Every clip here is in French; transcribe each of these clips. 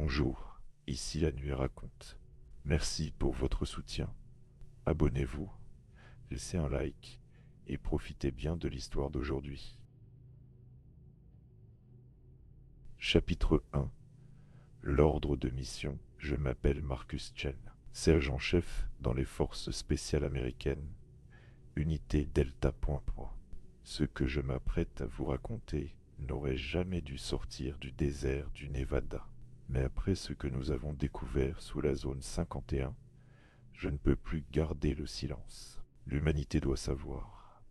Bonjour, ici la nuit raconte. Merci pour votre soutien. Abonnez-vous, laissez un like et profitez bien de l'histoire d'aujourd'hui. Chapitre 1. L'ordre de mission. Je m'appelle Marcus Chen, sergent-chef dans les forces spéciales américaines, unité Delta Point. Ce que je m'apprête à vous raconter n'aurait jamais dû sortir du désert du Nevada. Mais après ce que nous avons découvert sous la zone 51, je ne peux plus garder le silence. L'humanité doit savoir.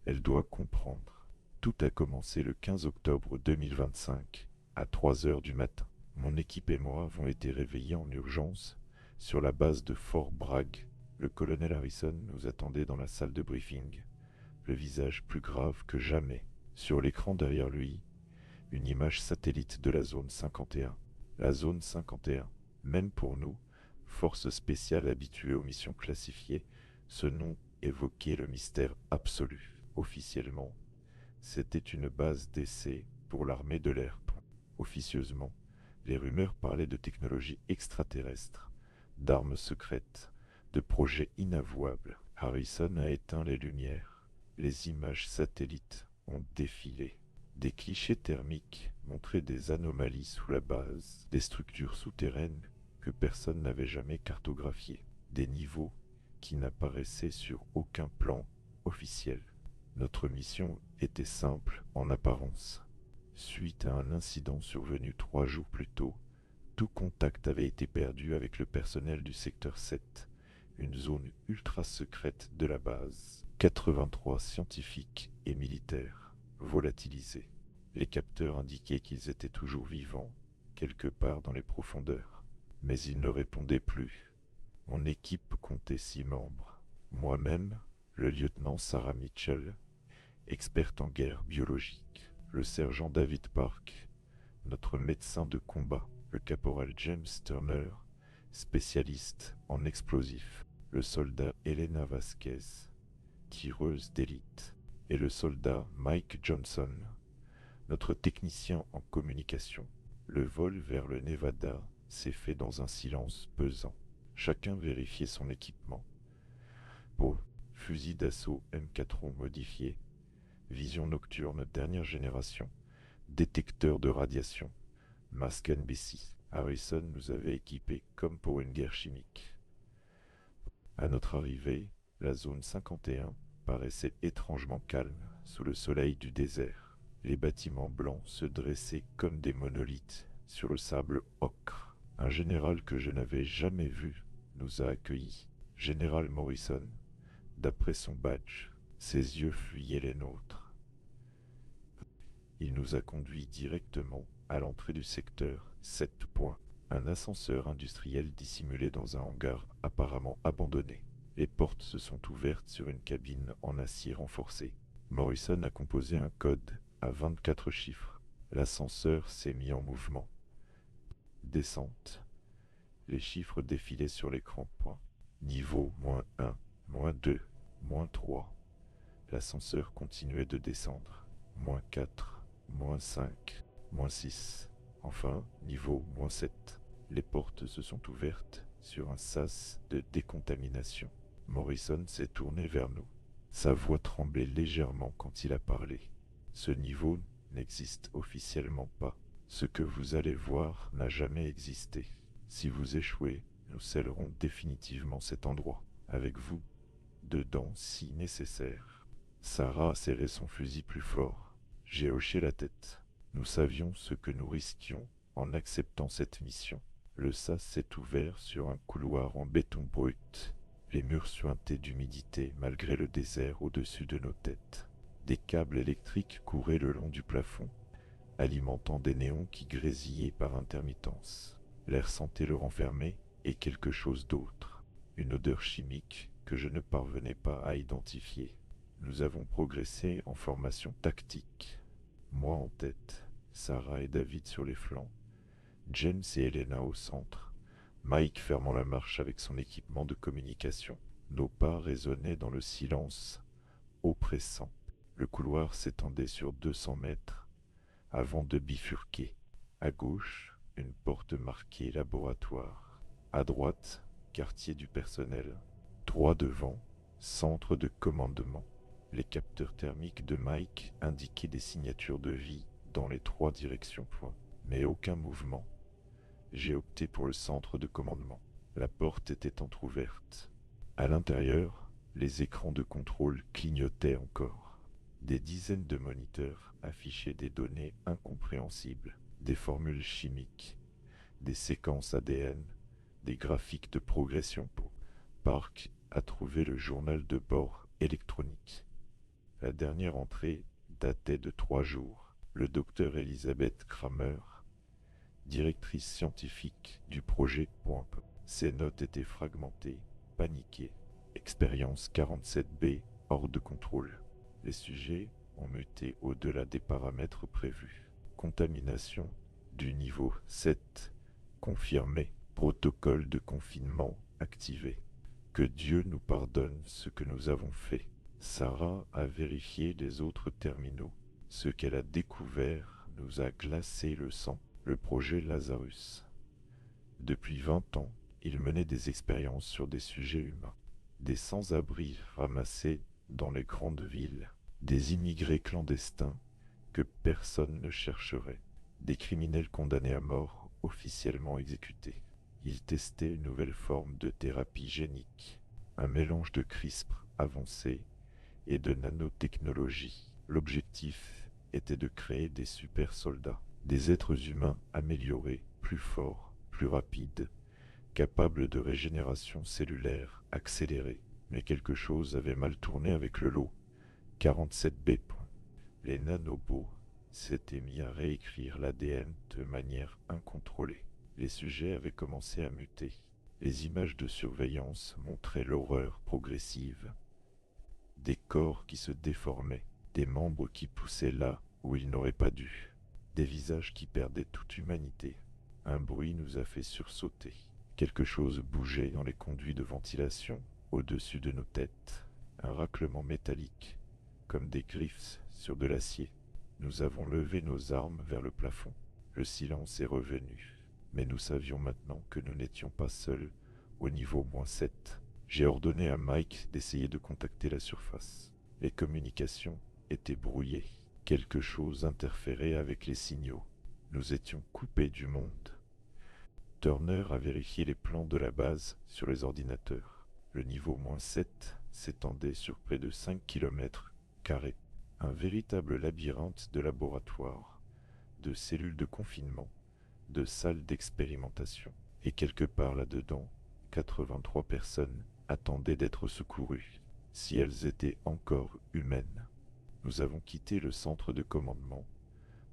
Elle doit comprendre. Tout a commencé le 15 octobre 2025, à 3 heures du matin. Mon équipe et moi avons été réveillés en urgence sur la base de Fort Bragg. Le colonel Harrison nous attendait dans la salle de briefing, le visage plus grave que jamais. Sur l'écran derrière lui, une image satellite de la zone 51. La zone 51, même pour nous, force spéciale habituée aux missions classifiées, ce nom évoquait le mystère absolu. Officiellement, c'était une base d'essai pour l'armée de l'air. Officieusement, les rumeurs parlaient de technologies extraterrestres, d'armes secrètes, de projets inavouables. Harrison a éteint les lumières. Les images satellites ont défilé. Des clichés thermiques montraient des anomalies sous la base, des structures souterraines que personne n'avait jamais cartographiées, des niveaux qui n'apparaissaient sur aucun plan officiel. Notre mission était simple en apparence. Suite à un incident survenu 3 jours plus tôt, tout contact avait été perdu avec le personnel du secteur 7, une zone ultra secrète de la base. 83 scientifiques et militaires volatilisés. Les capteurs indiquaient qu'ils étaient toujours vivants, quelque part dans les profondeurs. Mais ils ne répondaient plus. Mon équipe comptait 6 membres. Moi-même, le lieutenant Sarah Mitchell, experte en guerre biologique, le sergent David Park, notre médecin de combat, le caporal James Turner, spécialiste en explosifs, le soldat Elena Vasquez, tireuse d'élite, et le soldat Mike Johnson, notre technicien en communication. Le vol vers le Nevada s'est fait dans un silence pesant. Chacun vérifiait son équipement. Pour fusil d'assaut M4 modifié, vision nocturne dernière génération, détecteur de radiation, masque NBC. Harrison nous avait équipés comme pour une guerre chimique. À notre arrivée, la zone 51 paraissait étrangement calme sous le soleil du désert. Les bâtiments blancs se dressaient comme des monolithes sur le sable ocre. Un général que je n'avais jamais vu nous a accueillis. Général Morrison, d'après son badge, ses yeux fuyaient les nôtres. Il nous a conduits directement à l'entrée du secteur 7. Un ascenseur industriel dissimulé dans un hangar apparemment abandonné. Les portes se sont ouvertes sur une cabine en acier renforcé. Morrison a composé un code à 24 chiffres. L'ascenseur s'est mis en mouvement. Descente. Les chiffres défilaient sur l'écran. Niveau -1, -2, -3. L'ascenseur continuait de descendre. -4, -5, -6. Enfin, niveau -7. Les portes se sont ouvertes sur un sas de décontamination. Morrison s'est tourné vers nous. Sa voix tremblait légèrement quand il a parlé. Ce niveau n'existe officiellement pas. Ce que vous allez voir n'a jamais existé. Si vous échouez, nous scellerons définitivement cet endroit, avec vous, dedans si nécessaire. Sarah a serré son fusil plus fort. J'ai hoché la tête. Nous savions ce que nous risquions en acceptant cette mission. Le sas s'est ouvert sur un couloir en béton brut. Les murs suintaient d'humidité malgré le désert au-dessus de nos têtes. Des câbles électriques couraient le long du plafond, alimentant des néons qui grésillaient par intermittence. L'air sentait le renfermer et quelque chose d'autre, une odeur chimique que je ne parvenais pas à identifier. Nous avons progressé en formation tactique. Moi en tête, Sarah et David sur les flancs, James et Elena au centre, Mike fermant la marche avec son équipement de communication. Nos pas résonnaient dans le silence oppressant. Le couloir s'étendait sur 200 mètres avant de bifurquer. À gauche, une porte marquée laboratoire. À droite, quartier du personnel. Droit devant, centre de commandement. Les capteurs thermiques de Mike indiquaient des signatures de vie dans les 3 directions, mais aucun mouvement. J'ai opté pour le centre de commandement. La porte était entr'ouverte. À l'intérieur, les écrans de contrôle clignotaient encore. Des dizaines de moniteurs affichaient des données incompréhensibles, des formules chimiques, des séquences ADN, des graphiques de progression. Park a trouvé le journal de bord électronique. La dernière entrée datait de 3 jours. Le docteur Elizabeth Kramer, directrice scientifique du projet. Ses notes étaient fragmentées, paniquées. Expérience 47B hors de contrôle. Les sujets ont muté au-delà des paramètres prévus. Contamination du niveau 7 confirmé. Protocole de confinement activé. Que Dieu nous pardonne ce que nous avons fait. Sarah a vérifié les autres terminaux. Ce qu'elle a découvert nous a glacé le sang. Le projet Lazarus. Depuis 20 ans, il menait des expériences sur des sujets humains. Des sans-abri ramassés dans les grandes villes. Des immigrés clandestins que personne ne chercherait. Des criminels condamnés à mort officiellement exécutés. Il testait une nouvelle forme de thérapie génique. Un mélange de CRISPR avancé et de nanotechnologie. L'objectif était de créer des super soldats, des êtres humains améliorés, plus forts, plus rapides, capables de régénération cellulaire accélérée. Mais quelque chose avait mal tourné avec le lot. 47B. Les nanobots s'étaient mis à réécrire l'ADN de manière incontrôlée. Les sujets avaient commencé à muter. Les images de surveillance montraient l'horreur progressive. Des corps qui se déformaient, des membres qui poussaient là où ils n'auraient pas dû, des visages qui perdaient toute humanité. Un bruit nous a fait sursauter. Quelque chose bougeait dans les conduits de ventilation au-dessus de nos têtes. Un raclement métallique, comme des griffes sur de l'acier. Nous avons levé nos armes vers le plafond. Le silence est revenu. Mais nous savions maintenant que nous n'étions pas seuls au niveau -7. J'ai ordonné à Mike d'essayer de contacter la surface. Les communications étaient brouillées. Quelque chose interférait avec les signaux. Nous étions coupés du monde. Turner a vérifié les plans de la base sur les ordinateurs. Le niveau -7 s'étendait sur près de 5 km². Un véritable labyrinthe de laboratoires, de cellules de confinement, de salles d'expérimentation. Et quelque part là-dedans, 83 personnes attendaient d'être secourues, si elles étaient encore humaines. Nous avons quitté le centre de commandement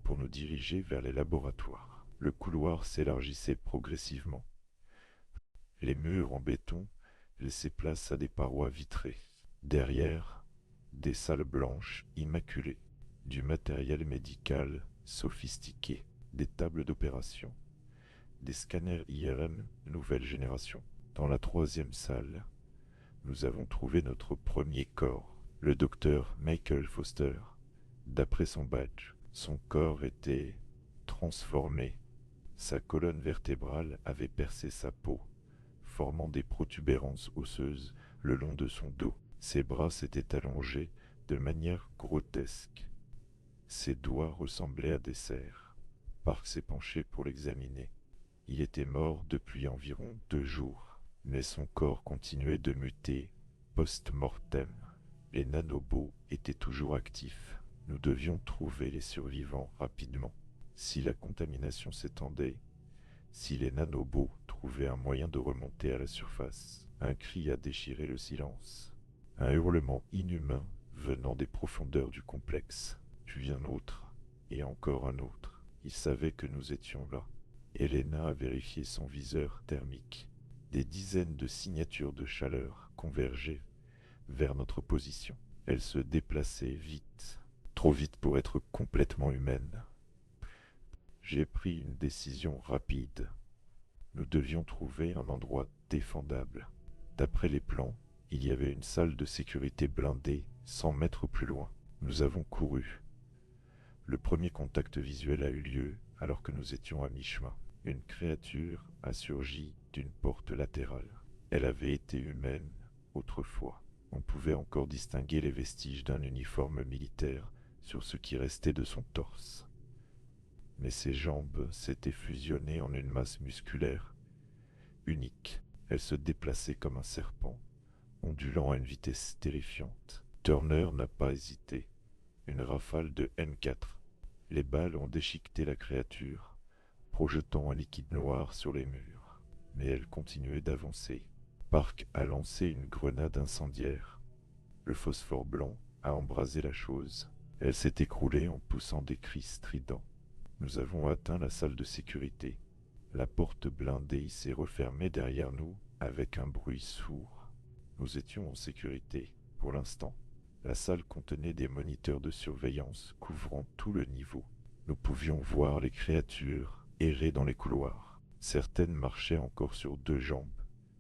pour nous diriger vers les laboratoires. Le couloir s'élargissait progressivement. Les murs en béton laissaient place à des parois vitrées. Derrière, des salles blanches immaculées, du matériel médical sophistiqué, des tables d'opération, des scanners IRM nouvelle génération. Dans la 3e salle, nous avons trouvé notre premier corps, le docteur Michael Foster. D'après son badge, son corps était transformé. Sa colonne vertébrale avait percé sa peau, formant des protubérances osseuses le long de son dos. Ses bras s'étaient allongés de manière grotesque. Ses doigts ressemblaient à des serres. Park s'est penché pour l'examiner. Il était mort depuis environ 2 jours, mais son corps continuait de muter post-mortem. Les nanobots étaient toujours actifs. Nous devions trouver les survivants rapidement. Si la contamination s'étendait, si les nanobots trouvaient un moyen de remonter à la surface, un cri a déchiré le silence. Un hurlement inhumain venant des profondeurs du complexe, puis un autre, et encore un autre. Il savait que nous étions là. Elena a vérifié son viseur thermique. Des dizaines de signatures de chaleur convergeaient vers notre position. Elle se déplaçait vite, trop vite pour être complètement humaine. J'ai pris une décision rapide. Nous devions trouver un endroit défendable. D'après les plans, il y avait une salle de sécurité blindée 100 mètres plus loin. Nous avons couru. Le premier contact visuel a eu lieu alors que nous étions à mi-chemin. Une créature a surgi d'une porte latérale. Elle avait été humaine autrefois. On pouvait encore distinguer les vestiges d'un uniforme militaire sur ce qui restait de son torse. Mais ses jambes s'étaient fusionnées en une masse musculaire unique. Elle se déplaçait comme un serpent, ondulant à une vitesse terrifiante. Turner n'a pas hésité. Une rafale de N4. Les balles ont déchiqueté la créature, projetant un liquide noir sur les murs. Mais elle continuait d'avancer. Park a lancé une grenade incendiaire. Le phosphore blanc a embrasé la chose. Elle s'est écroulée en poussant des cris stridents. Nous avons atteint la salle de sécurité. La porte blindée s'est refermée derrière nous avec un bruit sourd. Nous étions en sécurité, pour l'instant. La salle contenait des moniteurs de surveillance couvrant tout le niveau. Nous pouvions voir les créatures errer dans les couloirs. Certaines marchaient encore sur deux jambes,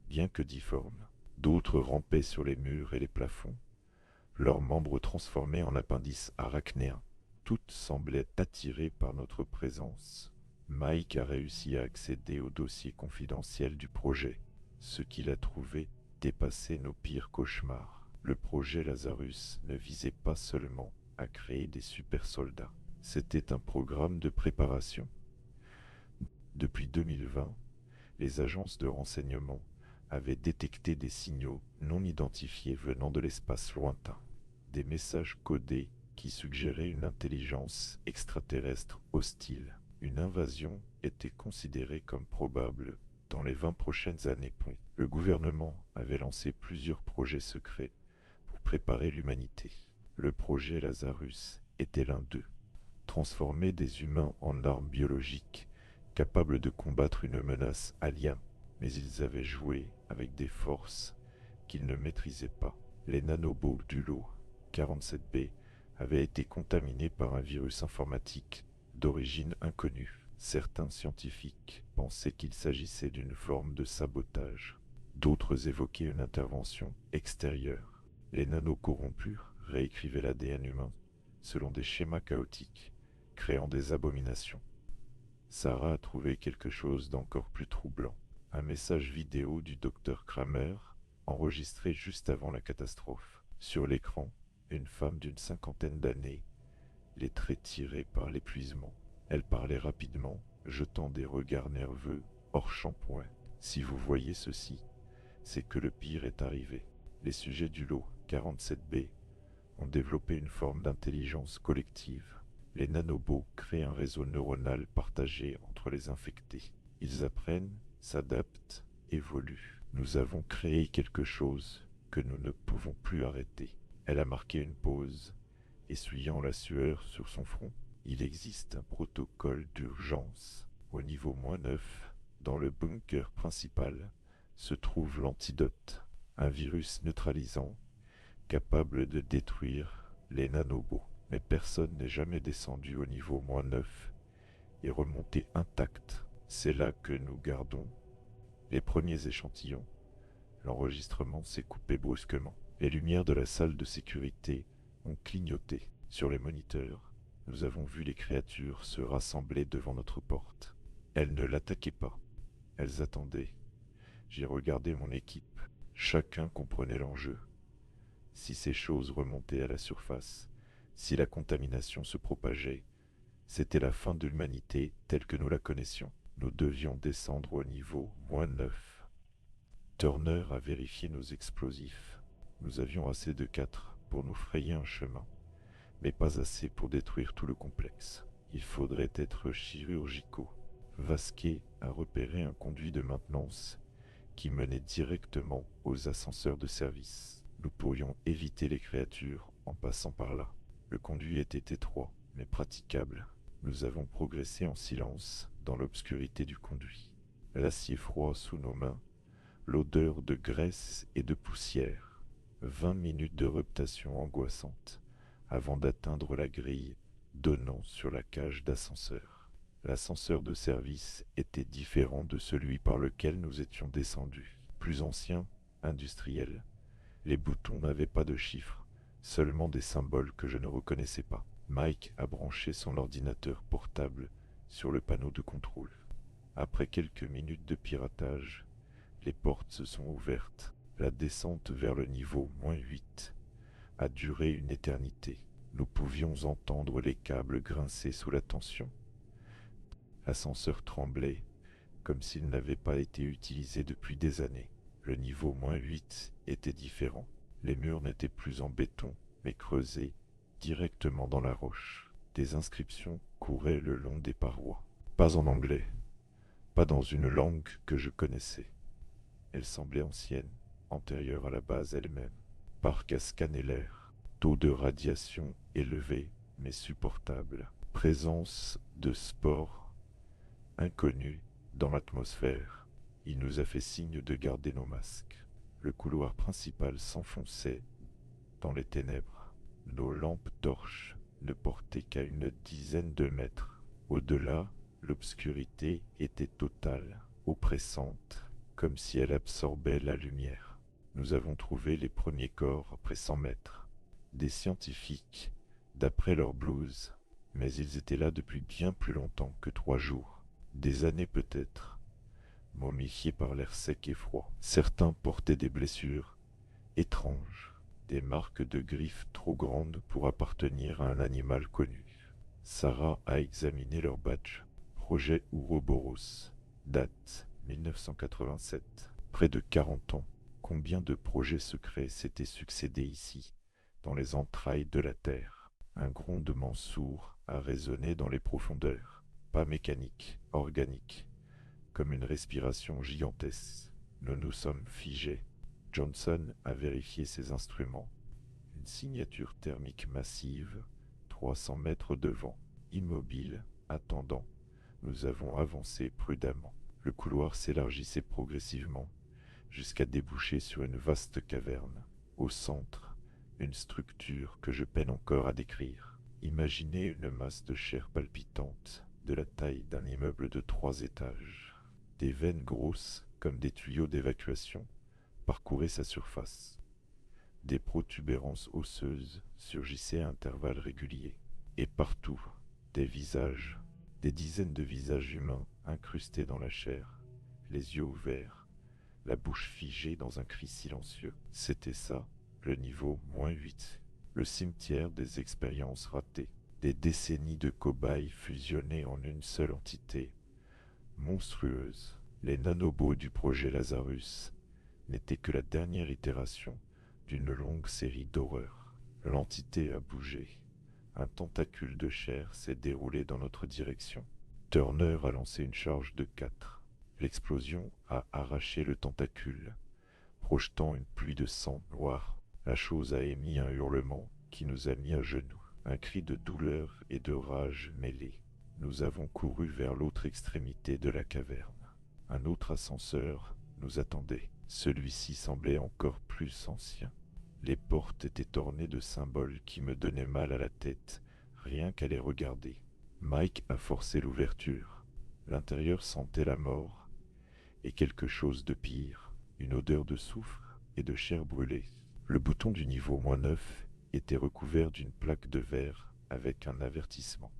bien que difformes. D'autres rampaient sur les murs et les plafonds, leurs membres transformés en appendices arachnéens. Toutes semblaient attirées par notre présence. Mike a réussi à accéder au dossier confidentiel du projet. Ce qu'il a trouvé dépassait nos pires cauchemars. Le projet Lazarus ne visait pas seulement à créer des super-soldats. C'était un programme de préparation. Depuis 2020, les agences de renseignement avaient détecté des signaux non identifiés venant de l'espace lointain. Des messages codés qui suggéraient une intelligence extraterrestre hostile. Une invasion était considérée comme probable dans les 20 prochaines années. Le gouvernement avait lancé plusieurs projets secrets pour préparer l'humanité. Le projet Lazarus était l'un d'eux. Transformer des humains en armes biologiques capables de combattre une menace alien. Mais ils avaient joué avec des forces qu'ils ne maîtrisaient pas. Les nanobots du lot 47B avaient été contaminés par un virus informatique d'origine inconnue. Certains scientifiques pensaient qu'il s'agissait d'une forme de sabotage. D'autres évoquaient une intervention extérieure. Les nanocorrompus réécrivaient l'ADN humain selon des schémas chaotiques, créant des abominations. Sarah a trouvé quelque chose d'encore plus troublant. Un message vidéo du docteur Kramer, enregistré juste avant la catastrophe. Sur l'écran, une femme d'une cinquantaine d'années, les traits tirés par l'épuisement. Elle parlait rapidement, jetant des regards nerveux, hors shampoing. Si vous voyez ceci, c'est que le pire est arrivé. Les sujets du lot 47B ont développé une forme d'intelligence collective. Les nanobots créent un réseau neuronal partagé entre les infectés. Ils apprennent, s'adaptent, évoluent. Nous avons créé quelque chose que nous ne pouvons plus arrêter. Elle a marqué une pause, essuyant la sueur sur son front. Il existe un protocole d'urgence. Au niveau -9, dans le bunker principal, se trouve l'antidote, un virus neutralisant capable de détruire les nanobots. Mais personne n'est jamais descendu au niveau -9 et remonté intact. C'est là que nous gardons les premiers échantillons. L'enregistrement s'est coupé brusquement. Les lumières de la salle de sécurité ont clignoté. Sur les moniteurs, nous avons vu les créatures se rassembler devant notre porte. Elles ne l'attaquaient pas. Elles attendaient. J'ai regardé mon équipe. Chacun comprenait l'enjeu. Si ces choses remontaient à la surface, si la contamination se propageait, c'était la fin de l'humanité telle que nous la connaissions. Nous devions descendre au niveau -9. Turner a vérifié nos explosifs. Nous avions assez de 4 pour nous frayer un chemin, mais pas assez pour détruire tout le complexe. Il faudrait être chirurgicaux. Vasquez a repéré un conduit de maintenance qui menait directement aux ascenseurs de service. Nous pourrions éviter les créatures en passant par là. Le conduit était étroit, mais praticable. Nous avons progressé en silence dans l'obscurité du conduit. L'acier froid sous nos mains, l'odeur de graisse et de poussière. 20 minutes de reptation angoissante avant d'atteindre la grille donnant sur la cage d'ascenseur. L'ascenseur de service était différent de celui par lequel nous étions descendus. Plus ancien, industriel. Les boutons n'avaient pas de chiffres, seulement des symboles que je ne reconnaissais pas. Mike a branché son ordinateur portable sur le panneau de contrôle. Après quelques minutes de piratage, les portes se sont ouvertes. La descente vers le niveau -8 a duré une éternité. Nous pouvions entendre les câbles grincer sous la tension. L'ascenseur tremblait, comme s'il n'avait pas été utilisé depuis des années. Le niveau -8 était différent. Les murs n'étaient plus en béton, mais creusés directement dans la roche. Des inscriptions couraient le long des parois. Pas en anglais, pas dans une langue que je connaissais. Elle semblait ancienne, antérieure à la base elle-même. Parc à scanner l'air. Taux de radiation élevé, mais supportable. Présence de spores inconnus dans l'atmosphère. Il nous a fait signe de garder nos masques. Le couloir principal s'enfonçait dans les ténèbres. Nos lampes torches ne portaient qu'à une dizaine de mètres. Au-delà, l'obscurité était totale, oppressante, comme si elle absorbait la lumière. Nous avons trouvé les premiers corps après 100 mètres. Des scientifiques, d'après leur blouse, mais ils étaient là depuis bien plus longtemps que 3 jours. Des années peut-être, momifiés par l'air sec et froid. Certains portaient des blessures étranges, des marques de griffes trop grandes pour appartenir à un animal connu. Sarah a examiné leur badge. Projet Ouroboros. Date 1987. Près de 40 ans. Combien de projets secrets s'étaient succédés ici, dans les entrailles de la Terre? Un grondement sourd a résonné dans les profondeurs. Pas mécanique, organique, comme une respiration gigantesque. Nous nous sommes figés. Johnson a vérifié ses instruments. Une signature thermique massive, 300 mètres devant. Immobile, attendant, nous avons avancé prudemment. Le couloir s'élargissait progressivement, jusqu'à déboucher sur une vaste caverne. Au centre, une structure que je peine encore à décrire. Imaginez une masse de chair palpitante, de la taille d'un immeuble de 3 étages. Des veines grosses, comme des tuyaux d'évacuation, parcouraient sa surface. Des protubérances osseuses surgissaient à intervalles réguliers. Et partout, des visages, des dizaines de visages humains incrustés dans la chair, les yeux ouverts, la bouche figée dans un cri silencieux. C'était ça, le niveau -8, le cimetière des expériences ratées, des décennies de cobayes fusionnés en une seule entité, monstrueuse. Les nanobots du projet Lazarus n'étaient que la dernière itération d'une longue série d'horreurs. L'entité a bougé. Un tentacule de chair s'est déroulé dans notre direction. Turner a lancé une charge de 4. L'explosion a arraché le tentacule, projetant une pluie de sang noir. La chose a émis un hurlement qui nous a mis à genoux. Un cri de douleur et de rage mêlés. Nous avons couru vers l'autre extrémité de la caverne. Un autre ascenseur nous attendait. Celui-ci semblait encore plus ancien. Les portes étaient ornées de symboles qui me donnaient mal à la tête, rien qu'à les regarder. Mike a forcé l'ouverture. L'intérieur sentait la mort, et quelque chose de pire, une odeur de soufre et de chair brûlée. Le bouton du niveau -9 était recouvert d'une plaque de verre avec un avertissement.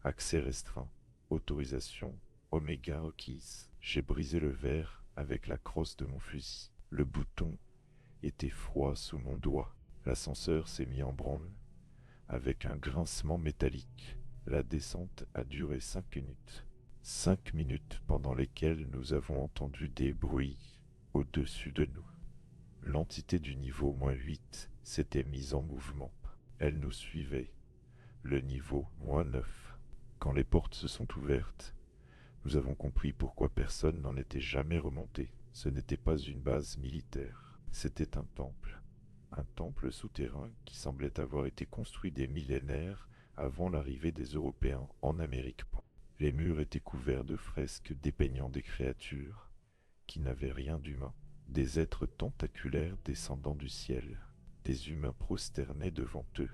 Accès restreint, autorisation, Oméga requise. J'ai brisé le verre avec la crosse de mon fusil. Le bouton était froid sous mon doigt. L'ascenseur s'est mis en branle, avec un grincement métallique. La descente a duré 5 minutes. 5 minutes pendant lesquelles nous avons entendu des bruits au-dessus de nous. L'entité du niveau -8 s'était mise en mouvement. Elle nous suivait. Le niveau -9. Quand les portes se sont ouvertes, nous avons compris pourquoi personne n'en était jamais remonté. Ce n'était pas une base militaire, c'était un temple souterrain qui semblait avoir été construit des millénaires avant l'arrivée des Européens en Amérique. Les murs étaient couverts de fresques dépeignant des créatures qui n'avaient rien d'humain, des êtres tentaculaires descendant du ciel, des humains prosternés devant eux.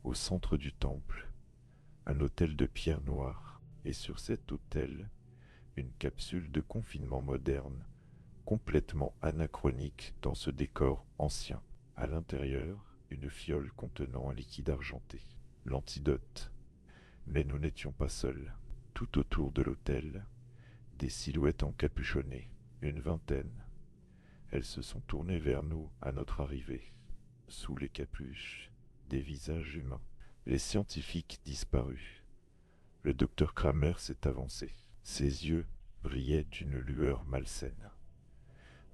Au centre du temple, un autel de pierre noire, et sur cet autel, une capsule de confinement moderne, complètement anachronique dans ce décor ancien. À l'intérieur, une fiole contenant un liquide argenté, l'antidote. Mais nous n'étions pas seuls. Tout autour de l'autel, des silhouettes encapuchonnées, une vingtaine. Elles se sont tournées vers nous à notre arrivée. Sous les capuches, des visages humains. Les scientifiques disparus. Le docteur Kramer s'est avancé. Ses yeux brillaient d'une lueur malsaine.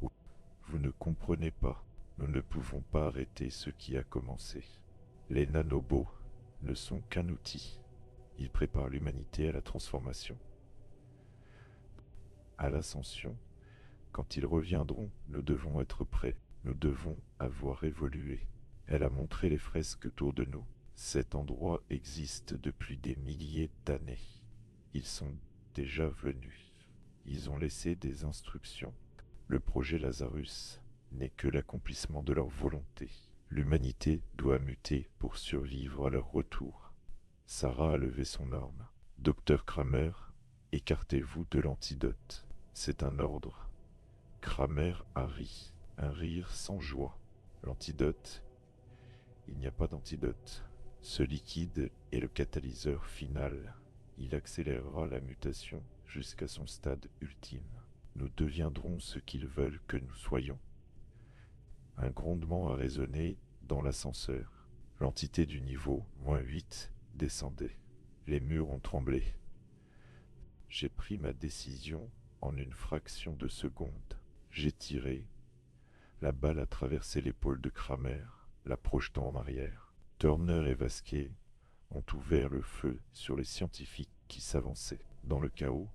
Vous ne comprenez pas. Nous ne pouvons pas arrêter ce qui a commencé. Les nanobots ne sont qu'un outil. Ils préparent l'humanité à la transformation, à l'ascension. Quand ils reviendront, nous devons être prêts. Nous devons avoir évolué. Elle a montré les fresques autour de nous. Cet endroit existe depuis des milliers d'années. Ils sont déjà venus. Ils ont laissé des instructions. Le projet Lazarus n'est que l'accomplissement de leur volonté. L'humanité doit muter pour survivre à leur retour. Sarah a levé son arme. Docteur Kramer, écartez-vous de l'antidote. C'est un ordre. Kramer a ri, un rire sans joie. L'antidote? Il n'y a pas d'antidote. Ce liquide est le catalyseur final. Il accélérera la mutation jusqu'à son stade ultime. Nous deviendrons ce qu'ils veulent que nous soyons. Un grondement a résonné dans l'ascenseur. L'entité du niveau -8 descendait. Les murs ont tremblé. J'ai pris ma décision en une fraction de seconde. J'ai tiré. La balle a traversé l'épaule de Kramer, la projetant en arrière. Turner et Vasquez ont ouvert le feu sur les scientifiques qui s'avançaient. Dans le chaos,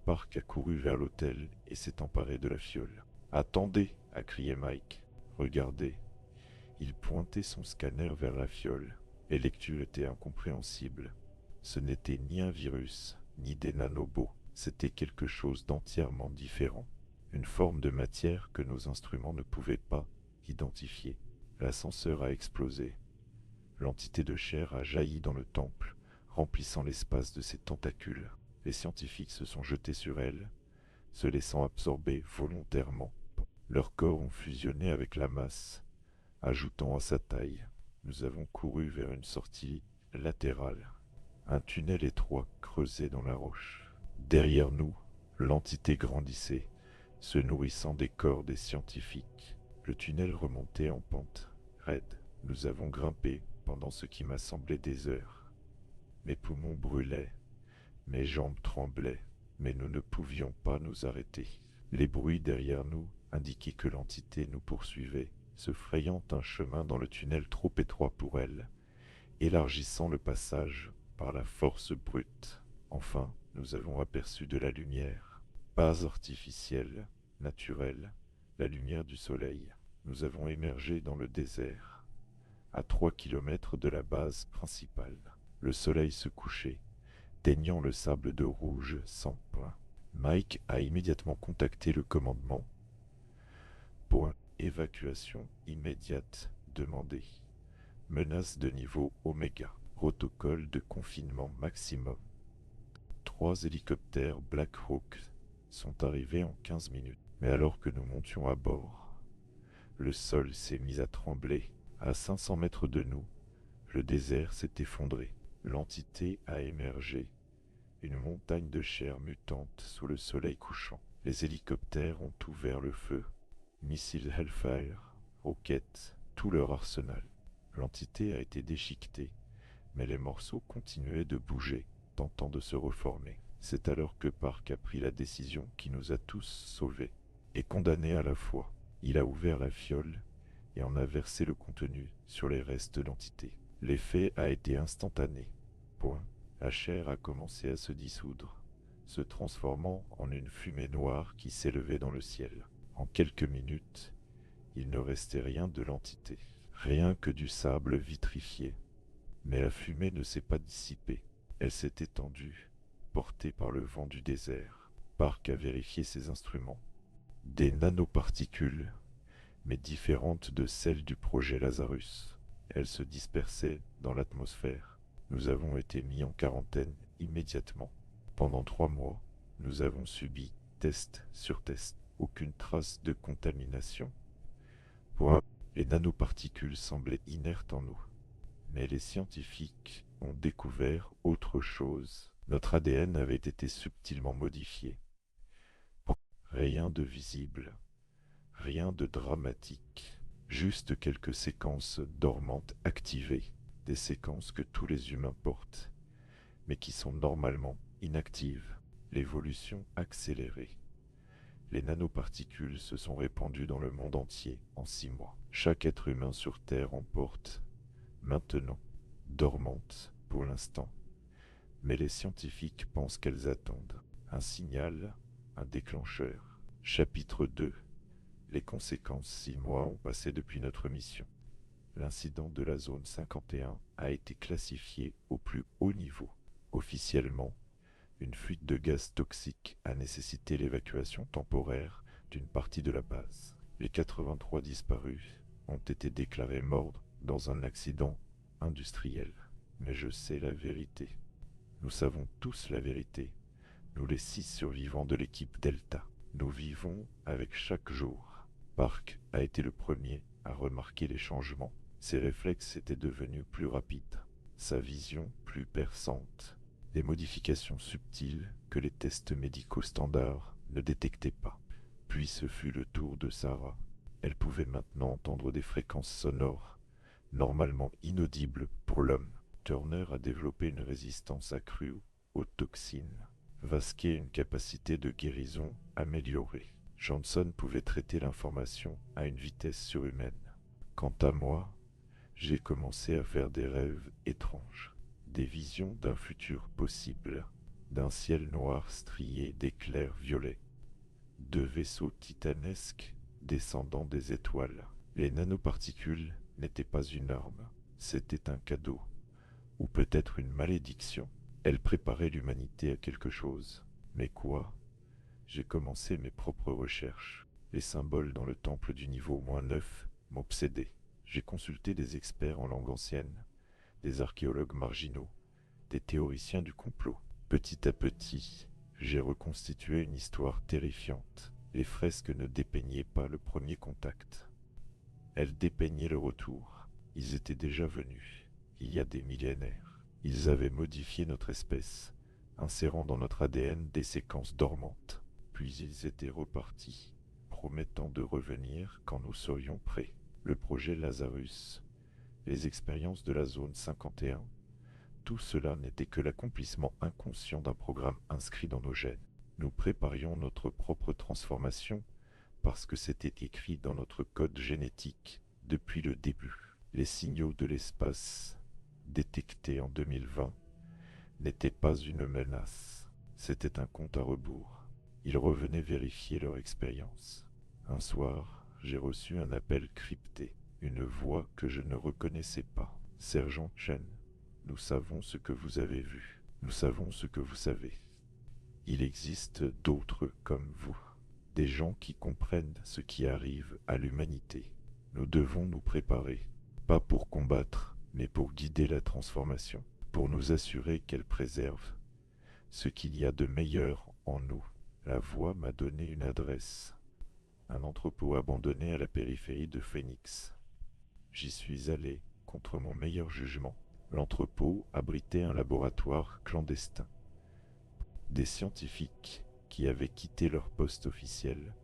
Park a couru vers l'hôtel et s'est emparé de la fiole. « Attendez !» a crié Mike. « Regardez !» Il pointait son scanner vers la fiole. Les lectures étaient incompréhensibles. Ce n'était ni un virus, ni des nanobots. C'était quelque chose d'entièrement différent. Une forme de matière que nos instruments ne pouvaient pas identifier. L'ascenseur a explosé. L'entité de chair a jailli dans le temple, remplissant l'espace de ses tentacules. Les scientifiques se sont jetés sur elle, se laissant absorber volontairement. Leurs corps ont fusionné avec la masse, ajoutant à sa taille. Nous avons couru vers une sortie latérale. Un tunnel étroit creusé dans la roche. Derrière nous, l'entité grandissait, se nourrissant des corps des scientifiques. Le tunnel remontait en pente raide. Nous avons grimpé pendant ce qui m'a semblé des heures. Mes poumons brûlaient, mes jambes tremblaient, mais nous ne pouvions pas nous arrêter. Les bruits derrière nous indiquaient que l'entité nous poursuivait, se frayant un chemin dans le tunnel trop étroit pour elle, élargissant le passage par la force brute. Enfin, nous avons aperçu de la lumière, pas artificielle, naturelle, la lumière du soleil. Nous avons émergé dans le désert, à 3 kilomètres de la base principale. Le soleil se couchait, teignant le sable de rouge sans point. Mike a immédiatement contacté le commandement pour une évacuation immédiate demandée. Menace de niveau Oméga. Protocole de confinement maximum. 3 hélicoptères Black Hawk sont arrivés en 15 minutes. Mais alors que nous montions à bord, le sol s'est mis à trembler. À 500 mètres de nous, le désert s'est effondré. L'entité a émergé, une montagne de chair mutante sous le soleil couchant. Les hélicoptères ont ouvert le feu. Missiles Hellfire, roquettes, tout leur arsenal. L'entité a été déchiquetée, mais les morceaux continuaient de bouger, tentant de se reformer. C'est alors que Park a pris la décision qui nous a tous sauvés, et condamnés à la fois. Il a ouvert la fiole et en a versé le contenu sur les restes de l'entité. L'effet a été instantané. Point. La chair a commencé à se dissoudre, se transformant en une fumée noire qui s'élevait dans le ciel. En quelques minutes, il ne restait rien de l'entité, rien que du sable vitrifié. Mais la fumée ne s'est pas dissipée, elle s'est étendue, portée par le vent du désert. Park a vérifié ses instruments. Des nanoparticules, mais différentes de celles du projet Lazarus. Elles se dispersaient dans l'atmosphère. Nous avons été mis en quarantaine immédiatement. Pendant 3 mois, nous avons subi test sur test. Aucune trace de contamination. Les nanoparticules semblaient inertes en nous. Mais les scientifiques ont découvert autre chose. Notre ADN avait été subtilement modifié. Rien de visible, rien de dramatique, juste quelques séquences dormantes activées, des séquences que tous les humains portent, mais qui sont normalement inactives. L'évolution accélérée. Les nanoparticules se sont répandues dans le monde entier en 6 mois. Chaque être humain sur Terre en porte, maintenant, dormante pour l'instant. Mais les scientifiques pensent qu'elles attendent un signal, un déclencheur. Chapitre 2. Les conséquences. 6 mois ont passé depuis notre mission. L'incident de la zone 51 a été classifié au plus haut niveau. Officiellement, une fuite de gaz toxique a nécessité l'évacuation temporaire d'une partie de la base. Les 83 disparus ont été déclarés morts dans un accident industriel. Mais je sais la vérité. Nous savons tous la vérité. Nous les 6 survivants de l'équipe Delta. Nous vivons avec chaque jour. Park a été le premier à remarquer les changements. Ses réflexes étaient devenus plus rapides, sa vision plus perçante, des modifications subtiles que les tests médicaux standards ne détectaient pas. Puis ce fut le tour de Sarah. Elle pouvait maintenant entendre des fréquences sonores, normalement inaudibles pour l'homme. Turner a développé une résistance accrue aux toxines. Vasquez une capacité de guérison améliorée. Johnson pouvait traiter l'information à une vitesse surhumaine. Quant à moi, j'ai commencé à faire des rêves étranges, des visions d'un futur possible, d'un ciel noir strié d'éclairs violets, de vaisseaux titanesques descendant des étoiles. Les nanoparticules n'étaient pas une arme, c'était un cadeau, ou peut-être une malédiction. Elles préparaient l'humanité à quelque chose. Mais quoi? J'ai commencé mes propres recherches. Les symboles dans le temple du niveau -9 m'obsédaient. J'ai consulté des experts en langue ancienne, des archéologues marginaux, des théoriciens du complot. Petit à petit, j'ai reconstitué une histoire terrifiante. Les fresques ne dépeignaient pas le premier contact. Elles dépeignaient le retour. Ils étaient déjà venus, il y a des millénaires. Ils avaient modifié notre espèce, insérant dans notre ADN des séquences dormantes. Puis ils étaient repartis, promettant de revenir quand nous serions prêts. Le projet Lazarus, les expériences de la zone 51, tout cela n'était que l'accomplissement inconscient d'un programme inscrit dans nos gènes. Nous préparions notre propre transformation parce que c'était écrit dans notre code génétique depuis le début. Les signaux de l'espace, détectés en 2020, n'étaient pas une menace, c'était un compte à rebours. Ils revenaient vérifier leur expérience. Un soir, j'ai reçu un appel crypté, une voix que je ne reconnaissais pas. « Sergent Chen, nous savons ce que vous avez vu, nous savons ce que vous savez. Il existe d'autres comme vous, des gens qui comprennent ce qui arrive à l'humanité. Nous devons nous préparer, pas pour combattre, mais pour guider la transformation, pour nous assurer qu'elle préserve ce qu'il y a de meilleur en nous. » La voix m'a donné une adresse, un entrepôt abandonné à la périphérie de Phoenix. J'y suis allé contre mon meilleur jugement. L'entrepôt abritait un laboratoire clandestin. Des scientifiques qui avaient quitté leur poste officiel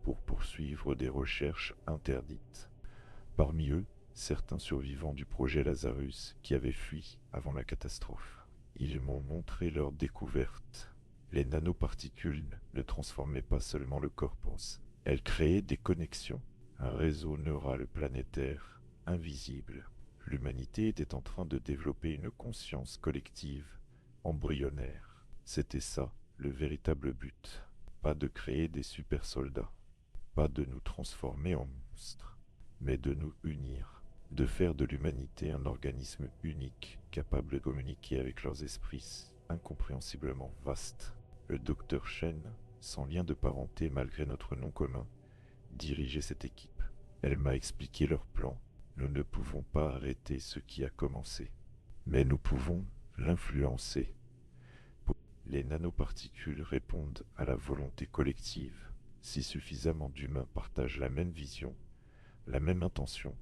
pour poursuivre des recherches interdites. Parmi eux, certains survivants du projet Lazarus qui avaient fui avant la catastrophe. Ils m'ont montré leur découverte. Les nanoparticules ne transformaient pas seulement le corpus, elles créaient des connexions, un réseau neural planétaire invisible. L'humanité était en train de développer une conscience collective embryonnaire. C'était ça, le véritable but. Pas de créer des super soldats, pas de nous transformer en monstres, mais de nous unir, de faire de l'humanité un organisme unique, capable de communiquer avec leurs esprits incompréhensiblement vastes. Le docteur Chen, sans lien de parenté malgré notre nom commun, dirigeait cette équipe. Elle m'a expliqué leur plan. Nous ne pouvons pas arrêter ce qui a commencé, mais nous pouvons l'influencer. Les nanoparticules répondent à la volonté collective. Si suffisamment d'humains partagent la même vision, la même intention,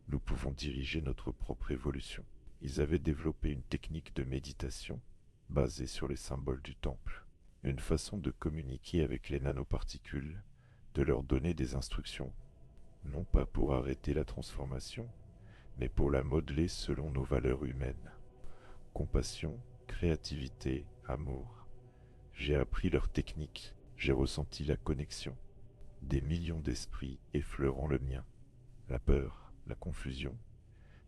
nous pouvons diriger notre propre évolution. Ils avaient développé une technique de méditation basée sur les symboles du temple. une façon de communiquer avec les nanoparticules, de leur donner des instructions, non pas pour arrêter la transformation, mais pour la modeler selon nos valeurs humaines. Compassion, créativité, amour. J'ai appris leurs techniques, j'ai ressenti la connexion. Des millions d'esprits effleurant le mien. La peur, la confusion,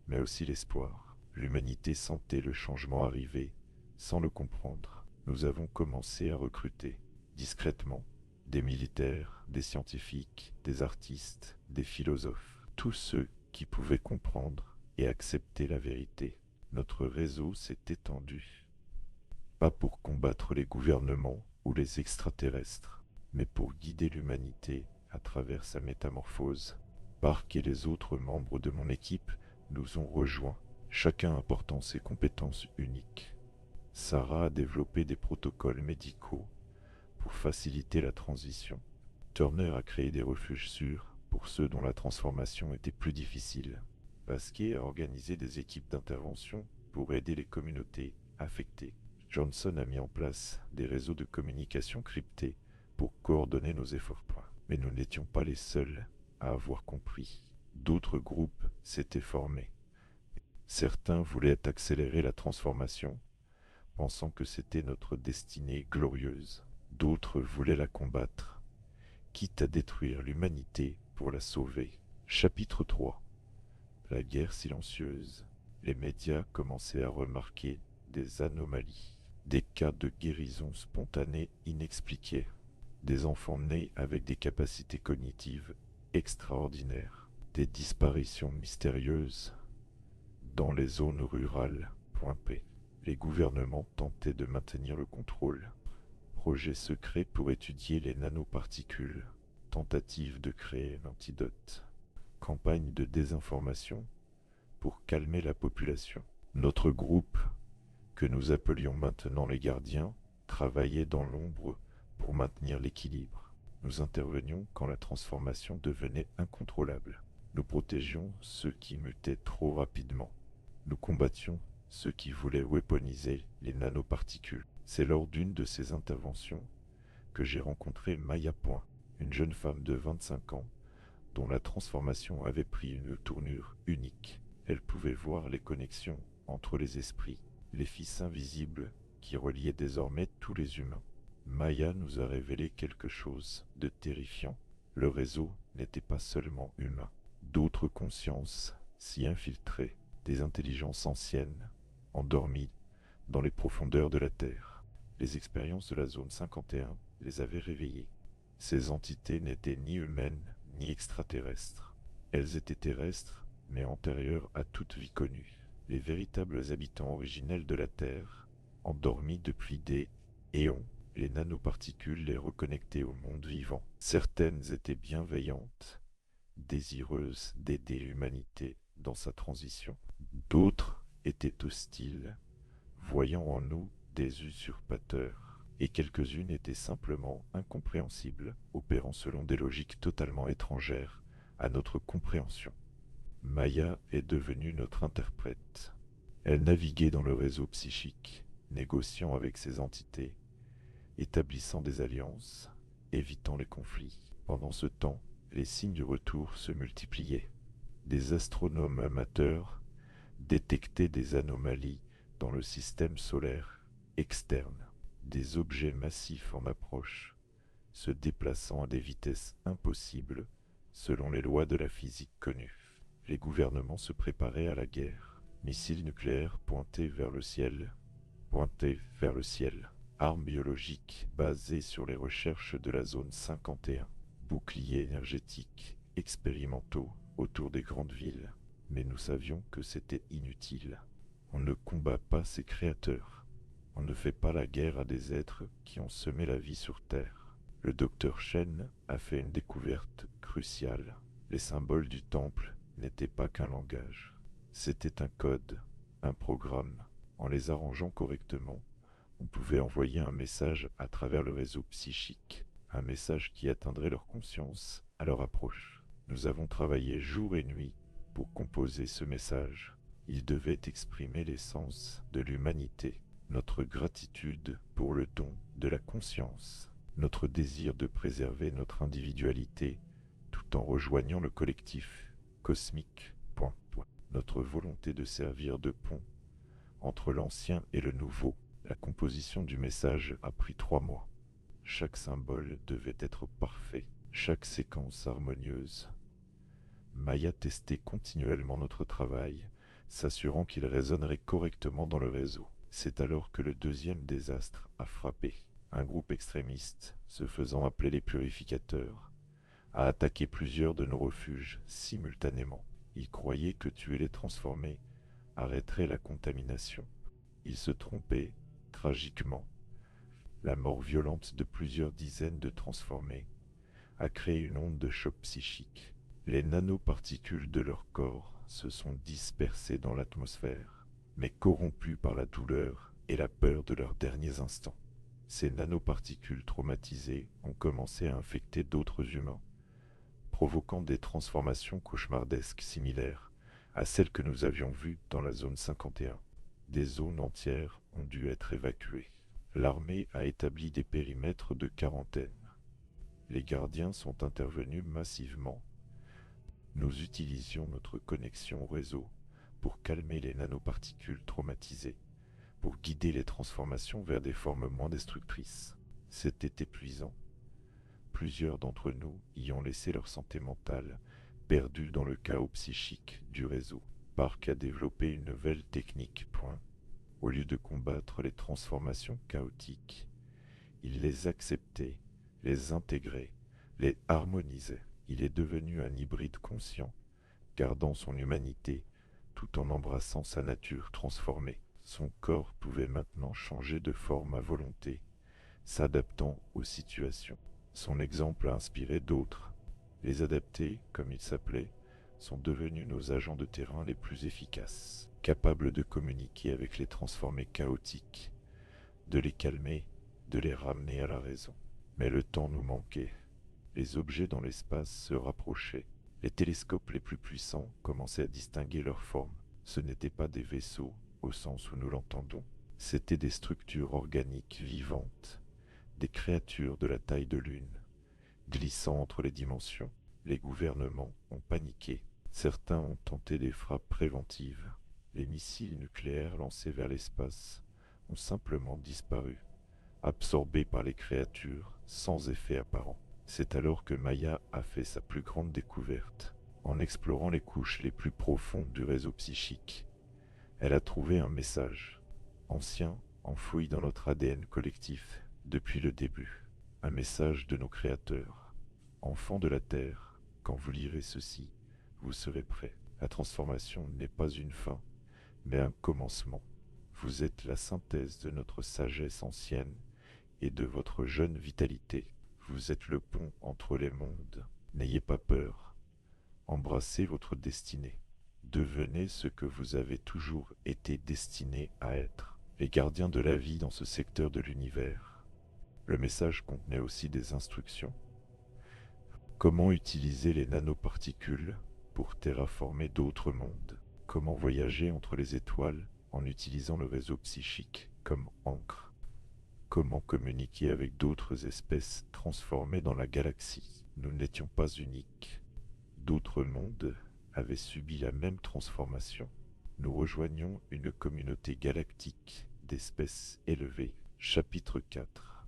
mais aussi l'espoir. L'humanité sentait le changement arriver, sans le comprendre. Nous avons commencé à recruter, discrètement, des militaires, des scientifiques, des artistes, des philosophes, tous ceux qui pouvaient comprendre et accepter la vérité. Notre réseau s'est étendu, pas pour combattre les gouvernements ou les extraterrestres, mais pour guider l'humanité à travers sa métamorphose. Park et les autres membres de mon équipe nous ont rejoints, chacun apportant ses compétences uniques. Sarah a développé des protocoles médicaux pour faciliter la transition. Turner a créé des refuges sûrs pour ceux dont la transformation était plus difficile. Pasquier a organisé des équipes d'intervention pour aider les communautés affectées. Johnson a mis en place des réseaux de communication cryptés pour coordonner nos efforts. Mais nous n'étions pas les seuls à avoir compris. D'autres groupes s'étaient formés. Certains voulaient accélérer la transformation, pensant que c'était notre destinée glorieuse. D'autres voulaient la combattre, quitte à détruire l'humanité pour la sauver. Chapitre 3. La guerre silencieuse. Les médias commençaient à remarquer des anomalies, des cas de guérison spontanée inexpliqués, des enfants nés avec des capacités cognitives extraordinaires, des disparitions mystérieuses dans les zones rurales. Point P. Les gouvernements tentaient de maintenir le contrôle. Projet secret pour étudier les nanoparticules. Tentative de créer un antidote. Campagne de désinformation pour calmer la population. Notre groupe, que nous appelions maintenant les gardiens, travaillait dans l'ombre pour maintenir l'équilibre. Nous intervenions quand la transformation devenait incontrôlable. Nous protégions ceux qui mutaient trop rapidement. Nous combattions ceux qui voulaient weaponiser les nanoparticules. C'est lors d'une de ces interventions que j'ai rencontré Maya Point, une jeune femme de 25 ans dont la transformation avait pris une tournure unique. Elle pouvait voir les connexions entre les esprits, les fils invisibles qui reliaient désormais tous les humains. Maya nous a révélé quelque chose de terrifiant. Le réseau n'était pas seulement humain. D'autres consciences s'y infiltraient, des intelligences anciennes, endormies dans les profondeurs de la Terre. Les expériences de la zone 51 les avaient réveillées. Ces entités n'étaient ni humaines ni extraterrestres. Elles étaient terrestres, mais antérieures à toute vie connue. Les véritables habitants originels de la Terre, endormis depuis des éons. Les nanoparticules les reconnectaient au monde vivant. Certaines étaient bienveillantes, désireuses d'aider l'humanité dans sa transition. D'autres étaient hostiles, voyant en nous des usurpateurs. Et quelques-unes étaient simplement incompréhensibles, opérant selon des logiques totalement étrangères à notre compréhension. Maya est devenue notre interprète. Elle naviguait dans le réseau psychique, négociant avec ces entités, établissant des alliances, évitant les conflits. Pendant ce temps, les signes de retour se multipliaient. Des astronomes amateurs détectaient des anomalies dans le système solaire externe, des objets massifs en approche, se déplaçant à des vitesses impossibles selon les lois de la physique connues. Les gouvernements se préparaient à la guerre. Missiles nucléaires pointés vers le ciel, armes biologiques basées sur les recherches de la zone 51, boucliers énergétiques expérimentaux autour des grandes villes. Mais nous savions que c'était inutile. On ne combat pas ses créateurs. On ne fait pas la guerre à des êtres qui ont semé la vie sur Terre. Le docteur Shen a fait une découverte cruciale. Les symboles du temple n'étaient pas qu'un langage. C'était un code, un programme. En les arrangeant correctement, on pouvait envoyer un message à travers le réseau psychique, un message qui atteindrait leur conscience à leur approche. Nous avons travaillé jour et nuit pour composer ce message. Il devait exprimer l'essence de l'humanité. notre gratitude pour le don de la conscience, notre désir de préserver notre individualité tout en rejoignant le collectif cosmique. Notre volonté de servir de pont entre l'ancien et le nouveau. La composition du message a pris 3 mois. Chaque symbole devait être parfait, chaque séquence harmonieuse. Maya testait continuellement notre travail, s'assurant qu'il résonnerait correctement dans le réseau. C'est alors que le deuxième désastre a frappé. Un groupe extrémiste, se faisant appeler les purificateurs, a attaqué plusieurs de nos refuges simultanément. Ils croyaient que tuer les transformés arrêterait la contamination. Ils se trompaient, tragiquement. La mort violente de plusieurs dizaines de transformés a créé une onde de choc psychique. Les nanoparticules de leur corps se sont dispersées dans l'atmosphère, mais corrompues par la douleur et la peur de leurs derniers instants. Ces nanoparticules traumatisées ont commencé à infecter d'autres humains, provoquant des transformations cauchemardesques similaires à celles que nous avions vues dans la zone 51. Des zones entières ont dû être évacuées. L'armée a établi des périmètres de quarantaine. Les gardiens sont intervenus massivement. Nous utilisions notre connexion au réseau pour calmer les nanoparticules traumatisées, pour guider les transformations vers des formes moins destructrices. C'était épuisant. Plusieurs d'entre nous y ont laissé leur santé mentale, perdue dans le chaos psychique du réseau. Park a développé une nouvelle technique. Au lieu de combattre les transformations chaotiques, il les acceptait, les intégrait, les harmonisait. Il est devenu un hybride conscient, gardant son humanité tout en embrassant sa nature transformée. Son corps pouvait maintenant changer de forme à volonté, s'adaptant aux situations. Son exemple a inspiré d'autres. Les adaptés, comme ils s'appelaient, sont devenus nos agents de terrain les plus efficaces, capables de communiquer avec les transformés chaotiques, de les calmer, de les ramener à la raison. Mais le temps nous manquait. Les objets dans l'espace se rapprochaient. Les télescopes les plus puissants commençaient à distinguer leurs formes. Ce n'étaient pas des vaisseaux au sens où nous l'entendons. C'étaient des structures organiques vivantes, des créatures de la taille de lune, glissant entre les dimensions. Les gouvernements ont paniqué. Certains ont tenté des frappes préventives. Les missiles nucléaires lancés vers l'espace ont simplement disparu, absorbés par les créatures sans effet apparent. C'est alors que Maya a fait sa plus grande découverte. En explorant les couches les plus profondes du réseau psychique, elle a trouvé un message, ancien, enfoui dans notre ADN collectif depuis le début. Un message de nos créateurs. Enfants de la Terre, quand vous lirez ceci, vous serez prêts. La transformation n'est pas une fin, mais un commencement. Vous êtes la synthèse de notre sagesse ancienne et de votre jeune vitalité. Vous êtes le pont entre les mondes. N'ayez pas peur. Embrassez votre destinée. Devenez ce que vous avez toujours été destiné à être. Les gardiens de la vie dans ce secteur de l'univers. Le message contenait aussi des instructions. Comment utiliser les nanoparticules pour terraformer d'autres mondes? Comment voyager entre les étoiles en utilisant le réseau psychique comme encre? Comment communiquer avec d'autres espèces transformées dans la galaxie? Nous n'étions pas uniques. D'autres mondes avaient subi la même transformation. Nous rejoignions une communauté galactique d'espèces élevées. Chapitre 4.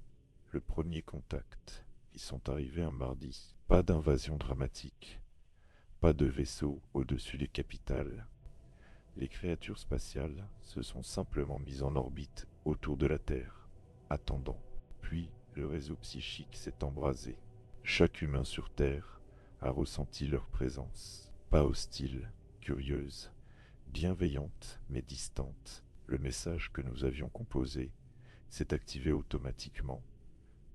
Le premier contact. Ils sont arrivés un mardi. Pas d'invasion dramatique. Pas de vaisseau au-dessus des capitales. Les créatures spatiales se sont simplement mises en orbite autour de la Terre, attendant. Puis le réseau psychique s'est embrasé. Chaque humain sur Terre a ressenti leur présence. Pas hostile, curieuse, bienveillante mais distante. Le message que nous avions composé s'est activé automatiquement,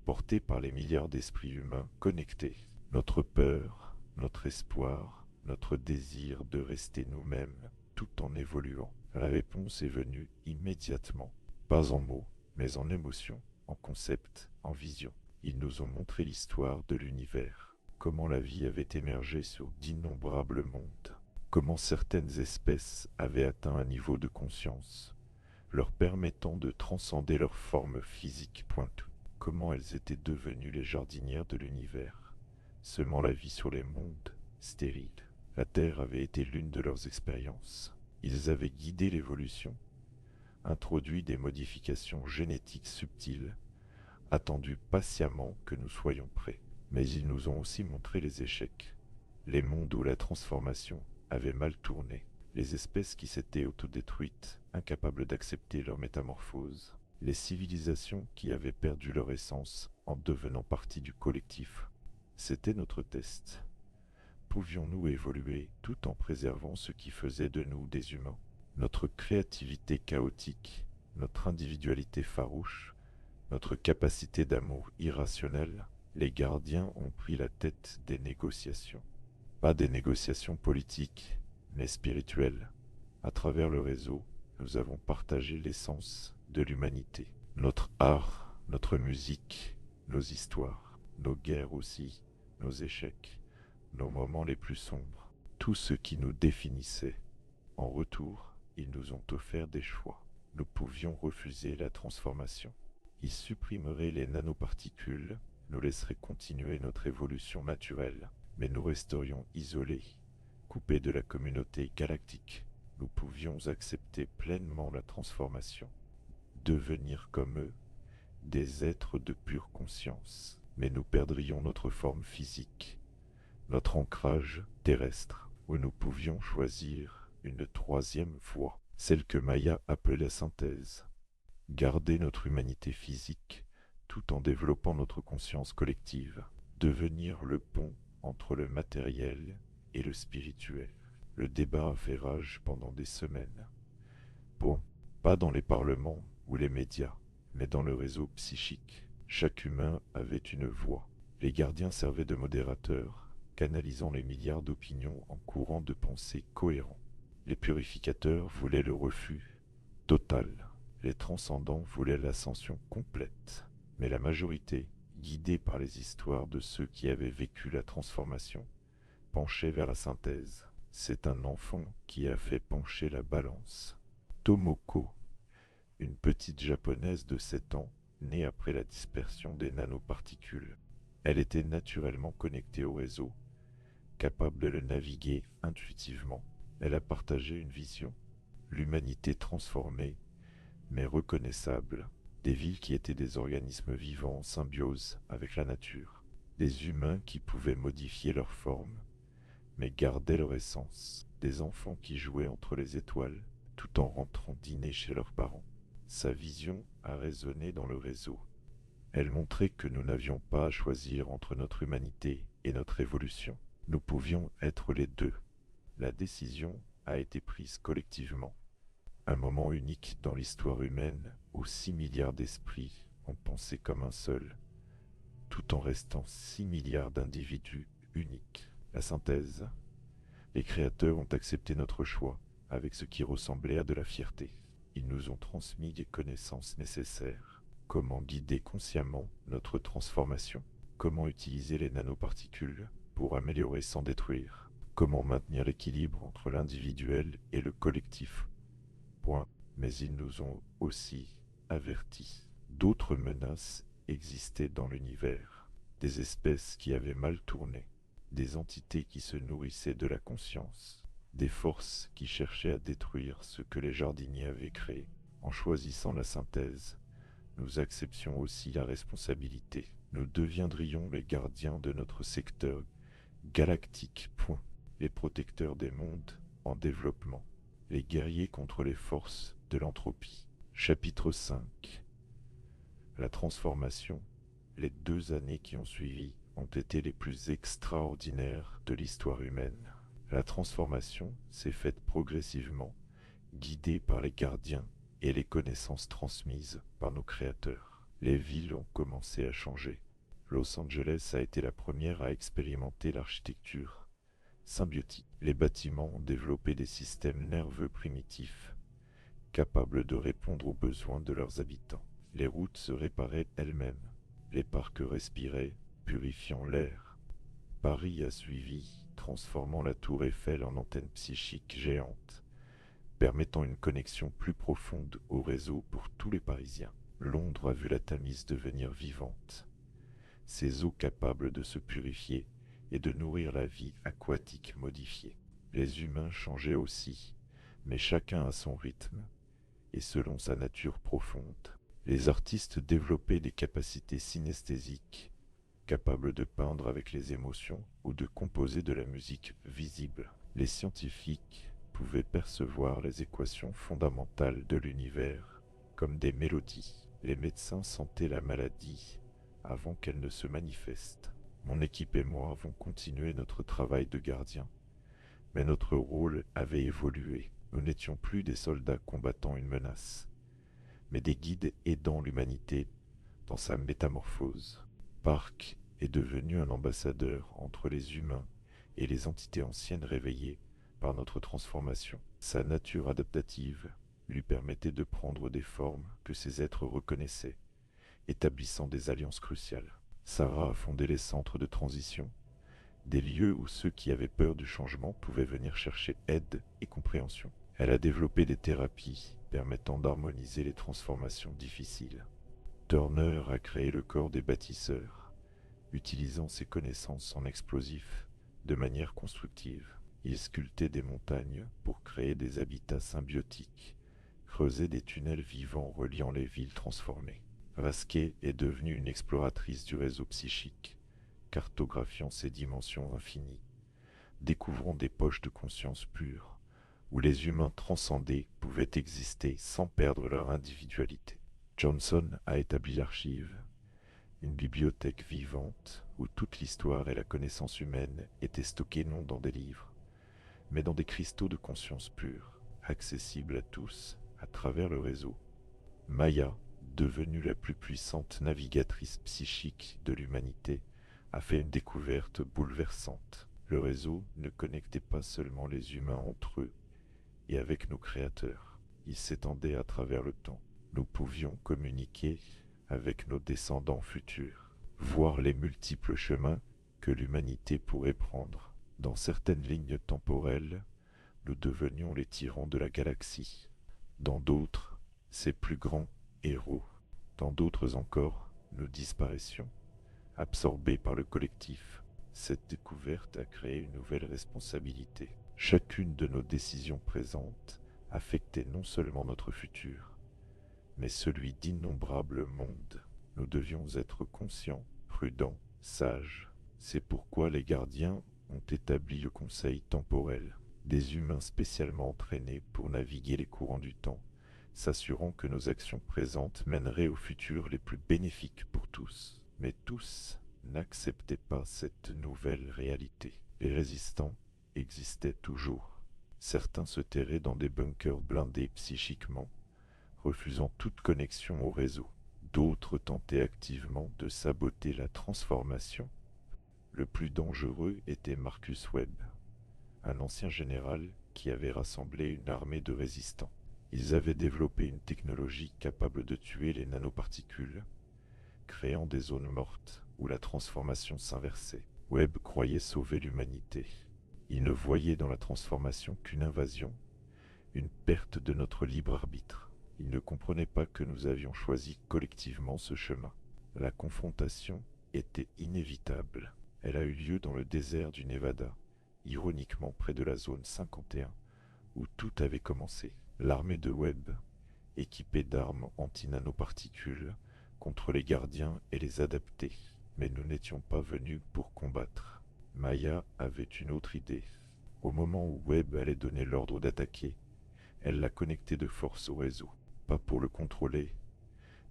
porté par les milliards d'esprits humains connectés. Notre peur, notre espoir, notre désir de rester nous-mêmes tout en évoluant. La réponse est venue immédiatement, pas en mots, mais en émotions, en concepts, en vision. Ils nous ont montré l'histoire de l'univers, comment la vie avait émergé sur d'innombrables mondes, comment certaines espèces avaient atteint un niveau de conscience, leur permettant de transcender leur forme physique pointue. Comment elles étaient devenues les jardinières de l'univers, semant la vie sur les mondes stériles. La Terre avait été l'une de leurs expériences. Ils avaient guidé l'évolution, introduit des modifications génétiques subtiles, attendu patiemment que nous soyons prêts. Mais ils nous ont aussi montré les échecs, les mondes où la transformation avait mal tourné, les espèces qui s'étaient autodétruites, incapables d'accepter leur métamorphose, les civilisations qui avaient perdu leur essence en devenant partie du collectif. C'était notre test. Pouvions-nous évoluer tout en préservant ce qui faisait de nous des humains? Notre créativité chaotique, notre individualité farouche, notre capacité d'amour irrationnel, les gardiens ont pris la tête des négociations. Pas des négociations politiques, mais spirituelles. À travers le réseau, nous avons partagé l'essence de l'humanité. Notre art, notre musique, nos histoires, nos guerres aussi, nos échecs, nos moments les plus sombres, tout ce qui nous définissait. En retour, ils nous ont offert des choix. Nous pouvions refuser la transformation. Ils supprimeraient les nanoparticules, nous laisseraient continuer notre évolution naturelle, mais nous resterions isolés, coupés de la communauté galactique. Nous pouvions accepter pleinement la transformation, devenir comme eux, des êtres de pure conscience, mais nous perdrions notre forme physique, notre ancrage terrestre, où nous pouvions choisir une troisième voie, celle que Maya appelait la synthèse. Garder notre humanité physique tout en développant notre conscience collective, devenir le pont entre le matériel et le spirituel. Le débat a fait rage pendant des semaines. Bon, pas dans les parlements ou les médias, mais dans le réseau psychique. Chaque humain avait une voix. Les gardiens servaient de modérateurs, canalisant les milliards d'opinions en courants de pensée cohérents. Les purificateurs voulaient le refus total. Les transcendants voulaient l'ascension complète. Mais la majorité, guidée par les histoires de ceux qui avaient vécu la transformation, penchait vers la synthèse. C'est un enfant qui a fait pencher la balance. Tomoko, une petite japonaise de 7 ans, née après la dispersion des nanoparticules. Elle était naturellement connectée au réseau, capable de le naviguer intuitivement. Elle a partagé une vision, l'humanité transformée, mais reconnaissable, des villes qui étaient des organismes vivants en symbiose avec la nature, des humains qui pouvaient modifier leur forme, mais gardaient leur essence, des enfants qui jouaient entre les étoiles, tout en rentrant dîner chez leurs parents. Sa vision a résonné dans le réseau. Elle montrait que nous n'avions pas à choisir entre notre humanité et notre évolution. Nous pouvions être les deux. La décision a été prise collectivement. Un moment unique dans l'histoire humaine où 6 milliards d'esprits ont pensé comme un seul, tout en restant 6 milliards d'individus uniques. La synthèse. Les créateurs ont accepté notre choix avec ce qui ressemblait à de la fierté. Ils nous ont transmis des connaissances nécessaires. Comment guider consciemment notre transformation? Comment utiliser les nanoparticules pour améliorer sans détruire? Comment maintenir l'équilibre entre l'individuel et le collectif? Mais ils nous ont aussi avertis. D'autres menaces existaient dans l'univers, des espèces qui avaient mal tourné, des entités qui se nourrissaient de la conscience, des forces qui cherchaient à détruire ce que les jardiniers avaient créé. En choisissant la synthèse, nous acceptions aussi la responsabilité. Nous deviendrions les gardiens de notre secteur galactique. Les protecteurs des mondes en développement. Les guerriers contre les forces de l'entropie. Chapitre 5. La transformation. Les 2 années qui ont suivi ont été les plus extraordinaires de l'histoire humaine. La transformation s'est faite progressivement, guidée par les gardiens et les connaissances transmises par nos créateurs. Les villes ont commencé à changer. Los Angeles a été la première à expérimenter l'architecture symbiotique. Les bâtiments ont développé des systèmes nerveux primitifs, capables de répondre aux besoins de leurs habitants. Les routes se réparaient elles-mêmes. Les parcs respiraient, purifiant l'air. Paris a suivi, transformant la tour Eiffel en antenne psychique géante, permettant une connexion plus profonde au réseau pour tous les Parisiens. Londres a vu la Tamise devenir vivante, ses eaux capables de se purifier et de nourrir la vie aquatique modifiée. Les humains changeaient aussi, mais chacun à son rythme et selon sa nature profonde. Les artistes développaient des capacités synesthésiques, capables de peindre avec les émotions ou de composer de la musique visible. Les scientifiques pouvaient percevoir les équations fondamentales de l'univers comme des mélodies. Les médecins sentaient la maladie avant qu'elle ne se manifeste. Mon équipe et moi avons continué notre travail de gardien, mais notre rôle avait évolué. Nous n'étions plus des soldats combattant une menace, mais des guides aidant l'humanité dans sa métamorphose. Park est devenu un ambassadeur entre les humains et les entités anciennes réveillées par notre transformation. Sa nature adaptative lui permettait de prendre des formes que ces êtres reconnaissaient, établissant des alliances cruciales. Sarah a fondé les centres de transition, des lieux où ceux qui avaient peur du changement pouvaient venir chercher aide et compréhension. Elle a développé des thérapies permettant d'harmoniser les transformations difficiles. Turner a créé le corps des bâtisseurs, utilisant ses connaissances en explosifs de manière constructive. Il sculptait des montagnes pour créer des habitats symbiotiques, creusait des tunnels vivants reliant les villes transformées. Vasquez est devenue une exploratrice du réseau psychique, cartographiant ses dimensions infinies, découvrant des poches de conscience pure, où les humains transcendés pouvaient exister sans perdre leur individualité. Johnson a établi l'Archive, une bibliothèque vivante où toute l'histoire et la connaissance humaine étaient stockées non dans des livres, mais dans des cristaux de conscience pure, accessibles à tous à travers le réseau. Maya, devenue la plus puissante navigatrice psychique de l'humanité, a fait une découverte bouleversante. Le réseau ne connectait pas seulement les humains entre eux et avec nos créateurs. Il s'étendait à travers le temps. Nous pouvions communiquer avec nos descendants futurs, voir les multiples chemins que l'humanité pourrait prendre. Dans certaines lignes temporelles, nous devenions les tyrans de la galaxie. Dans d'autres, ses plus grands héros. Dans d'autres encore, nous disparaissions, absorbés par le collectif. Cette découverte a créé une nouvelle responsabilité. Chacune de nos décisions présentes affectait non seulement notre futur, mais celui d'innombrables mondes. Nous devions être conscients, prudents, sages. C'est pourquoi les gardiens ont établi le Conseil temporel, des humains spécialement entraînés pour naviguer les courants du temps, s'assurant que nos actions présentes mèneraient au futur les plus bénéfiques pour tous. Mais tous n'acceptaient pas cette nouvelle réalité. Les résistants existaient toujours. Certains se terraient dans des bunkers blindés psychiquement, refusant toute connexion au réseau. D'autres tentaient activement de saboter la transformation. Le plus dangereux était Marcus Webb, un ancien général qui avait rassemblé une armée de résistants. Ils avaient développé une technologie capable de tuer les nanoparticules, créant des zones mortes où la transformation s'inversait. Webb croyait sauver l'humanité. Il ne voyait dans la transformation qu'une invasion, une perte de notre libre arbitre. Il ne comprenait pas que nous avions choisi collectivement ce chemin. La confrontation était inévitable. Elle a eu lieu dans le désert du Nevada, ironiquement près de la zone 51, où tout avait commencé. L'armée de Webb, équipée d'armes anti-nanoparticules, contre les gardiens et les adaptés. Mais nous n'étions pas venus pour combattre. Maya avait une autre idée. Au moment où Webb allait donner l'ordre d'attaquer, elle l'a connecté de force au réseau. Pas pour le contrôler,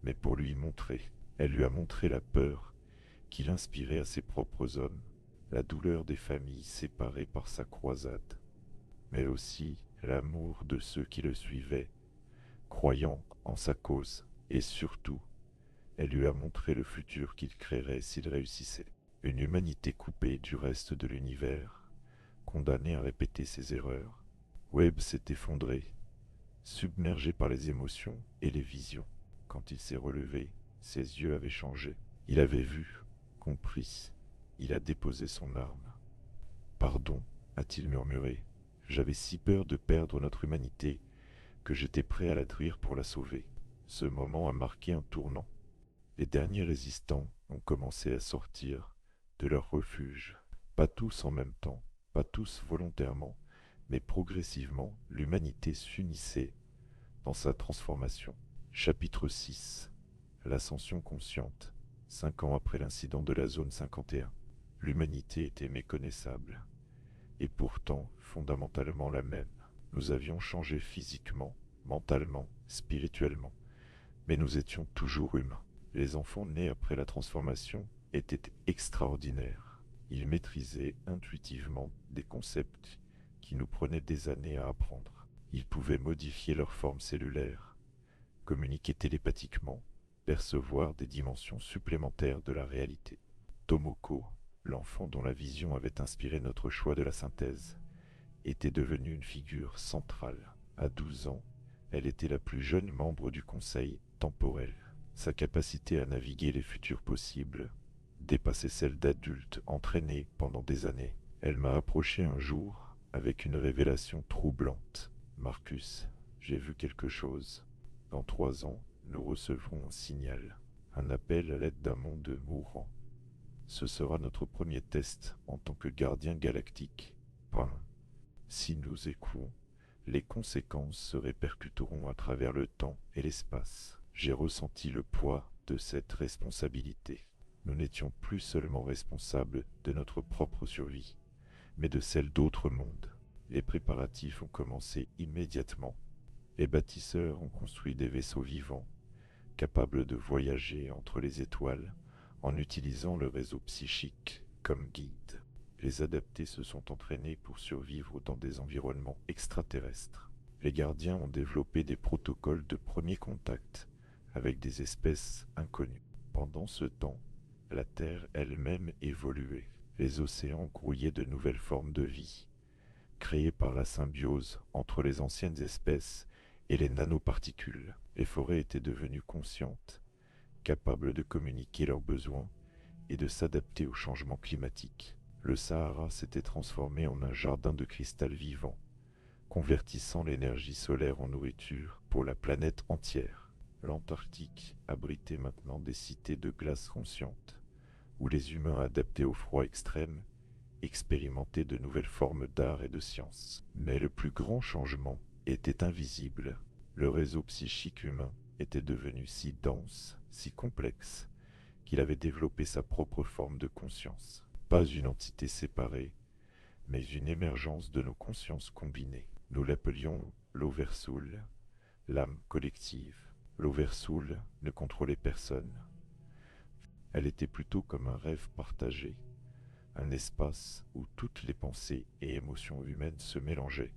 mais pour lui montrer. Elle lui a montré la peur qu'il inspirait à ses propres hommes, la douleur des familles séparées par sa croisade, mais aussi l'amour de ceux qui le suivaient, croyant en sa cause, et surtout, elle lui a montré le futur qu'il créerait s'il réussissait. Une humanité coupée du reste de l'univers, condamnée à répéter ses erreurs. Webb s'est effondré, submergé par les émotions et les visions. Quand il s'est relevé, ses yeux avaient changé. Il avait vu, compris. Il a déposé son arme. « Pardon, a-t-il murmuré. J'avais si peur de perdre notre humanité que j'étais prêt à la détruire pour la sauver. Ce moment a marqué un tournant. Les derniers résistants ont commencé à sortir de leur refuge, pas tous en même temps, pas tous volontairement, mais progressivement l'humanité s'unissait dans sa transformation. Chapitre 6. L'ascension consciente. 5 ans après l'incident de la zone 51. L'humanité était méconnaissable, et pourtant fondamentalement la même. Nous avions changé physiquement, mentalement, spirituellement, mais nous étions toujours humains. Les enfants nés après la transformation étaient extraordinaires. Ils maîtrisaient intuitivement des concepts qui nous prenaient des années à apprendre. Ils pouvaient modifier leur forme cellulaire, communiquer télépathiquement, percevoir des dimensions supplémentaires de la réalité. Tomoko, l'enfant dont la vision avait inspiré notre choix de la synthèse, était devenue une figure centrale. À 12 ans, elle était la plus jeune membre du conseil temporel. Sa capacité à naviguer les futurs possibles dépassait celle d'adultes entraînés pendant des années. Elle m'a approché un jour avec une révélation troublante. « Marcus, j'ai vu quelque chose. Dans 3 ans, nous recevrons un signal, un appel à l'aide d'un monde mourant. Ce sera notre premier test en tant que gardien galactique. Si nous échouons, les conséquences se répercuteront à travers le temps et l'espace. » J'ai ressenti le poids de cette responsabilité. Nous n'étions plus seulement responsables de notre propre survie, mais de celle d'autres mondes. Les préparatifs ont commencé immédiatement. Les bâtisseurs ont construit des vaisseaux vivants, capables de voyager entre les étoiles en utilisant le réseau psychique comme guide. Les adaptés se sont entraînés pour survivre dans des environnements extraterrestres. Les gardiens ont développé des protocoles de premier contact avec des espèces inconnues. Pendant ce temps, la Terre elle-même évoluait. Les océans grouillaient de nouvelles formes de vie, créées par la symbiose entre les anciennes espèces et les nanoparticules. Les forêts étaient devenues conscientes, capables de communiquer leurs besoins et de s'adapter aux changements climatiques. Le Sahara s'était transformé en un jardin de cristal vivant, convertissant l'énergie solaire en nourriture pour la planète entière. L'Antarctique abritait maintenant des cités de glace conscientes, où les humains adaptés au froid extrême expérimentaient de nouvelles formes d'art et de science. Mais le plus grand changement était invisible. Le réseau psychique humain était devenu si dense, si complexe, qu'il avait développé sa propre forme de conscience. Pas une entité séparée, mais une émergence de nos consciences combinées. Nous l'appelions l'Oversoul, l'âme collective. L'Oversoul ne contrôlait personne. Elle était plutôt comme un rêve partagé, un espace où toutes les pensées et émotions humaines se mélangeaient,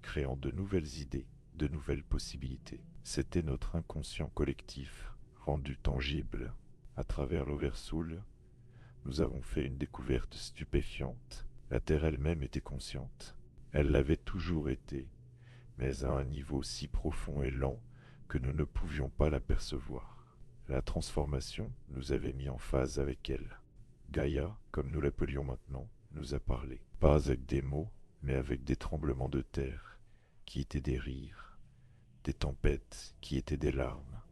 créant de nouvelles idées, de nouvelles possibilités. C'était notre inconscient collectif, rendu tangible. À travers l'Oversoul, nous avons fait une découverte stupéfiante. La Terre elle-même était consciente. Elle l'avait toujours été, mais à un niveau si profond et lent que nous ne pouvions pas l'apercevoir. La transformation nous avait mis en phase avec elle. Gaïa, comme nous l'appelions maintenant, nous a parlé. Pas avec des mots, mais avec des tremblements de terre, qui étaient des rires, des tempêtes, qui étaient des larmes,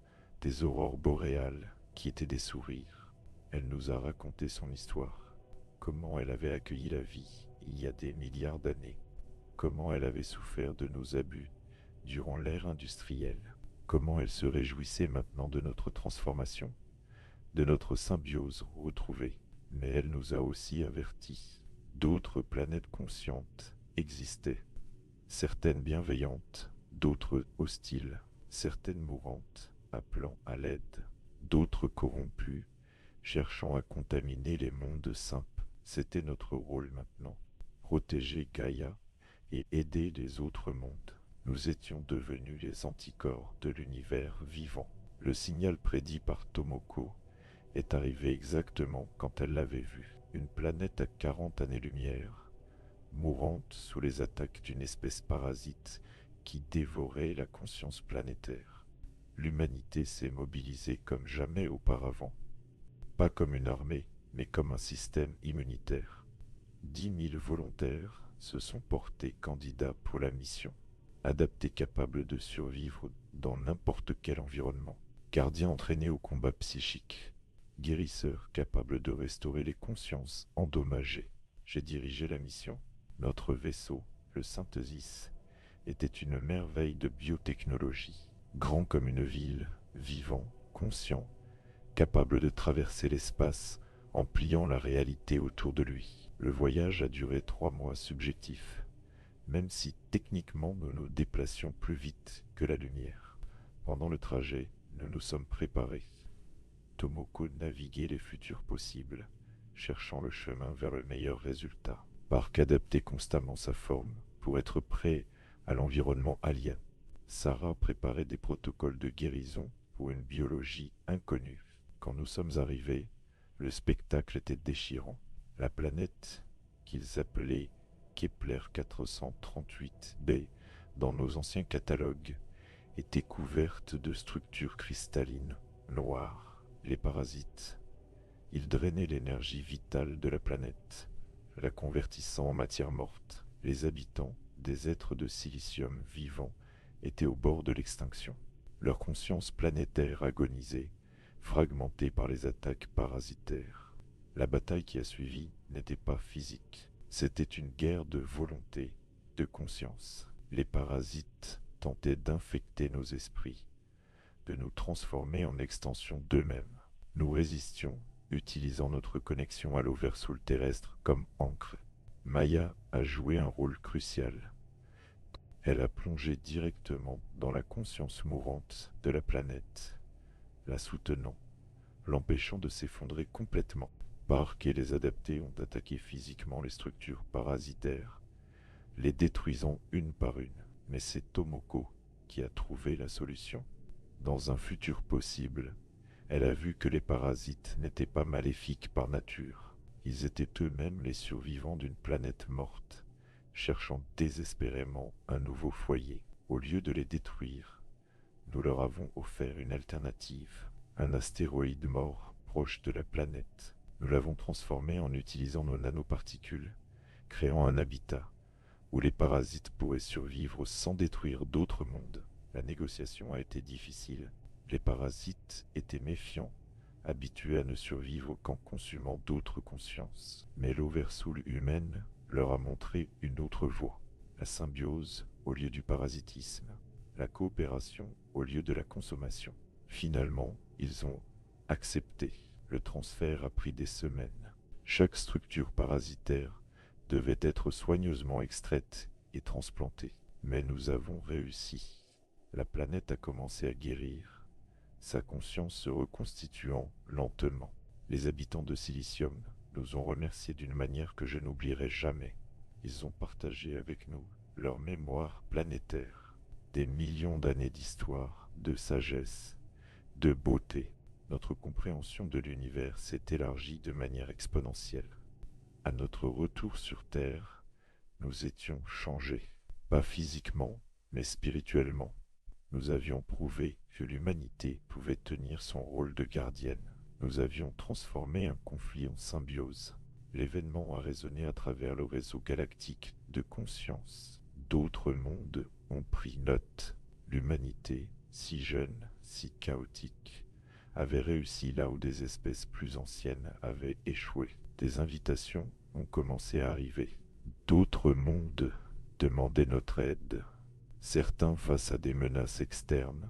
des aurores boréales, qui étaient des sourires. Elle nous a raconté son histoire, comment elle avait accueilli la vie il y a des milliards d'années, comment elle avait souffert de nos abus durant l'ère industrielle, comment elle se réjouissait maintenant de notre transformation, de notre symbiose retrouvée. Mais elle nous a aussi avertis. D'autres planètes conscientes existaient, certaines bienveillantes, d'autres hostiles, certaines mourantes, appelant à l'aide, d'autres corrompues, cherchant à contaminer les mondes simples. C'était notre rôle maintenant, protéger Gaïa et aider les autres mondes. Nous étions devenus les anticorps de l'univers vivant. Le signal prédit par Tomoko est arrivé exactement quand elle l'avait vu. Une planète à 40 années-lumière, mourante sous les attaques d'une espèce parasite qui dévorait la conscience planétaire. L'humanité s'est mobilisée comme jamais auparavant. Pas comme une armée, mais comme un système immunitaire. 10 000 volontaires se sont portés candidats pour la mission. adapté capable de survivre dans n'importe quel environnement, gardien entraîné au combat psychique, guérisseur capable de restaurer les consciences endommagées. J'ai dirigé la mission. Notre vaisseau, le Synthesis, était une merveille de biotechnologie, grand comme une ville, vivant, conscient, capable de traverser l'espace en pliant la réalité autour de lui. Le voyage a duré 3 mois subjectifs, même si techniquement nous nous déplacions plus vite que la lumière. Pendant le trajet, nous nous sommes préparés. Tomoko naviguait les futurs possibles, cherchant le chemin vers le meilleur résultat. Park adaptait constamment sa forme pour être prêt à l'environnement alien. Sarah préparait des protocoles de guérison pour une biologie inconnue. Quand nous sommes arrivés, le spectacle était déchirant. La planète, qu'ils appelaient Kepler 438b dans nos anciens catalogues, était couverte de structures cristallines, noires. Les parasites, ils drainaient l'énergie vitale de la planète, la convertissant en matière morte. Les habitants, des êtres de silicium vivants, étaient au bord de l'extinction. Leur conscience planétaire agonisait, fragmentée par les attaques parasitaires. La bataille qui a suivi n'était pas physique. C'était une guerre de volonté, de conscience. Les parasites tentaient d'infecter nos esprits, de nous transformer en extension d'eux-mêmes. Nous résistions, utilisant notre connexion à l'Oversoul terrestre comme encre. Maya a joué un rôle crucial. Elle a plongé directement dans la conscience mourante de la planète, la soutenant, l'empêchant de s'effondrer complètement. Park et les adaptés ont attaqué physiquement les structures parasitaires, les détruisant une par une. Mais c'est Tomoko qui a trouvé la solution. Dans un futur possible, elle a vu que les parasites n'étaient pas maléfiques par nature. Ils étaient eux-mêmes les survivants d'une planète morte, cherchant désespérément un nouveau foyer. Au lieu de les détruire, nous leur avons offert une alternative, un astéroïde mort proche de la planète. Nous l'avons transformé en utilisant nos nanoparticules, créant un habitat où les parasites pourraient survivre sans détruire d'autres mondes. La négociation a été difficile. Les parasites étaient méfiants, habitués à ne survivre qu'en consumant d'autres consciences. Mais l'Oversoul humaine leur a montré une autre voie. La symbiose au lieu du parasitisme, la coopération au lieu de la consommation. Finalement, ils ont accepté. Le transfert a pris des semaines. Chaque structure parasitaire devait être soigneusement extraite et transplantée. Mais nous avons réussi. La planète a commencé à guérir, sa conscience se reconstituant lentement. Les habitants de Silicium nous ont remerciés d'une manière que je n'oublierai jamais. Ils ont partagé avec nous leur mémoire planétaire, des millions d'années d'histoire, de sagesse, de beauté. Notre compréhension de l'univers s'est élargie de manière exponentielle. À notre retour sur Terre, nous étions changés, pas physiquement, mais spirituellement. Nous avions prouvé que l'humanité pouvait tenir son rôle de gardienne. Nous avions transformé un conflit en symbiose. L'événement a résonné à travers le réseau galactique de conscience. D'autres mondes ont pris note. L'humanité, si jeune, si chaotique, avait réussi là où des espèces plus anciennes avaient échoué. Des invitations ont commencé à arriver. D'autres mondes demandaient notre aide. Certains face à des menaces externes,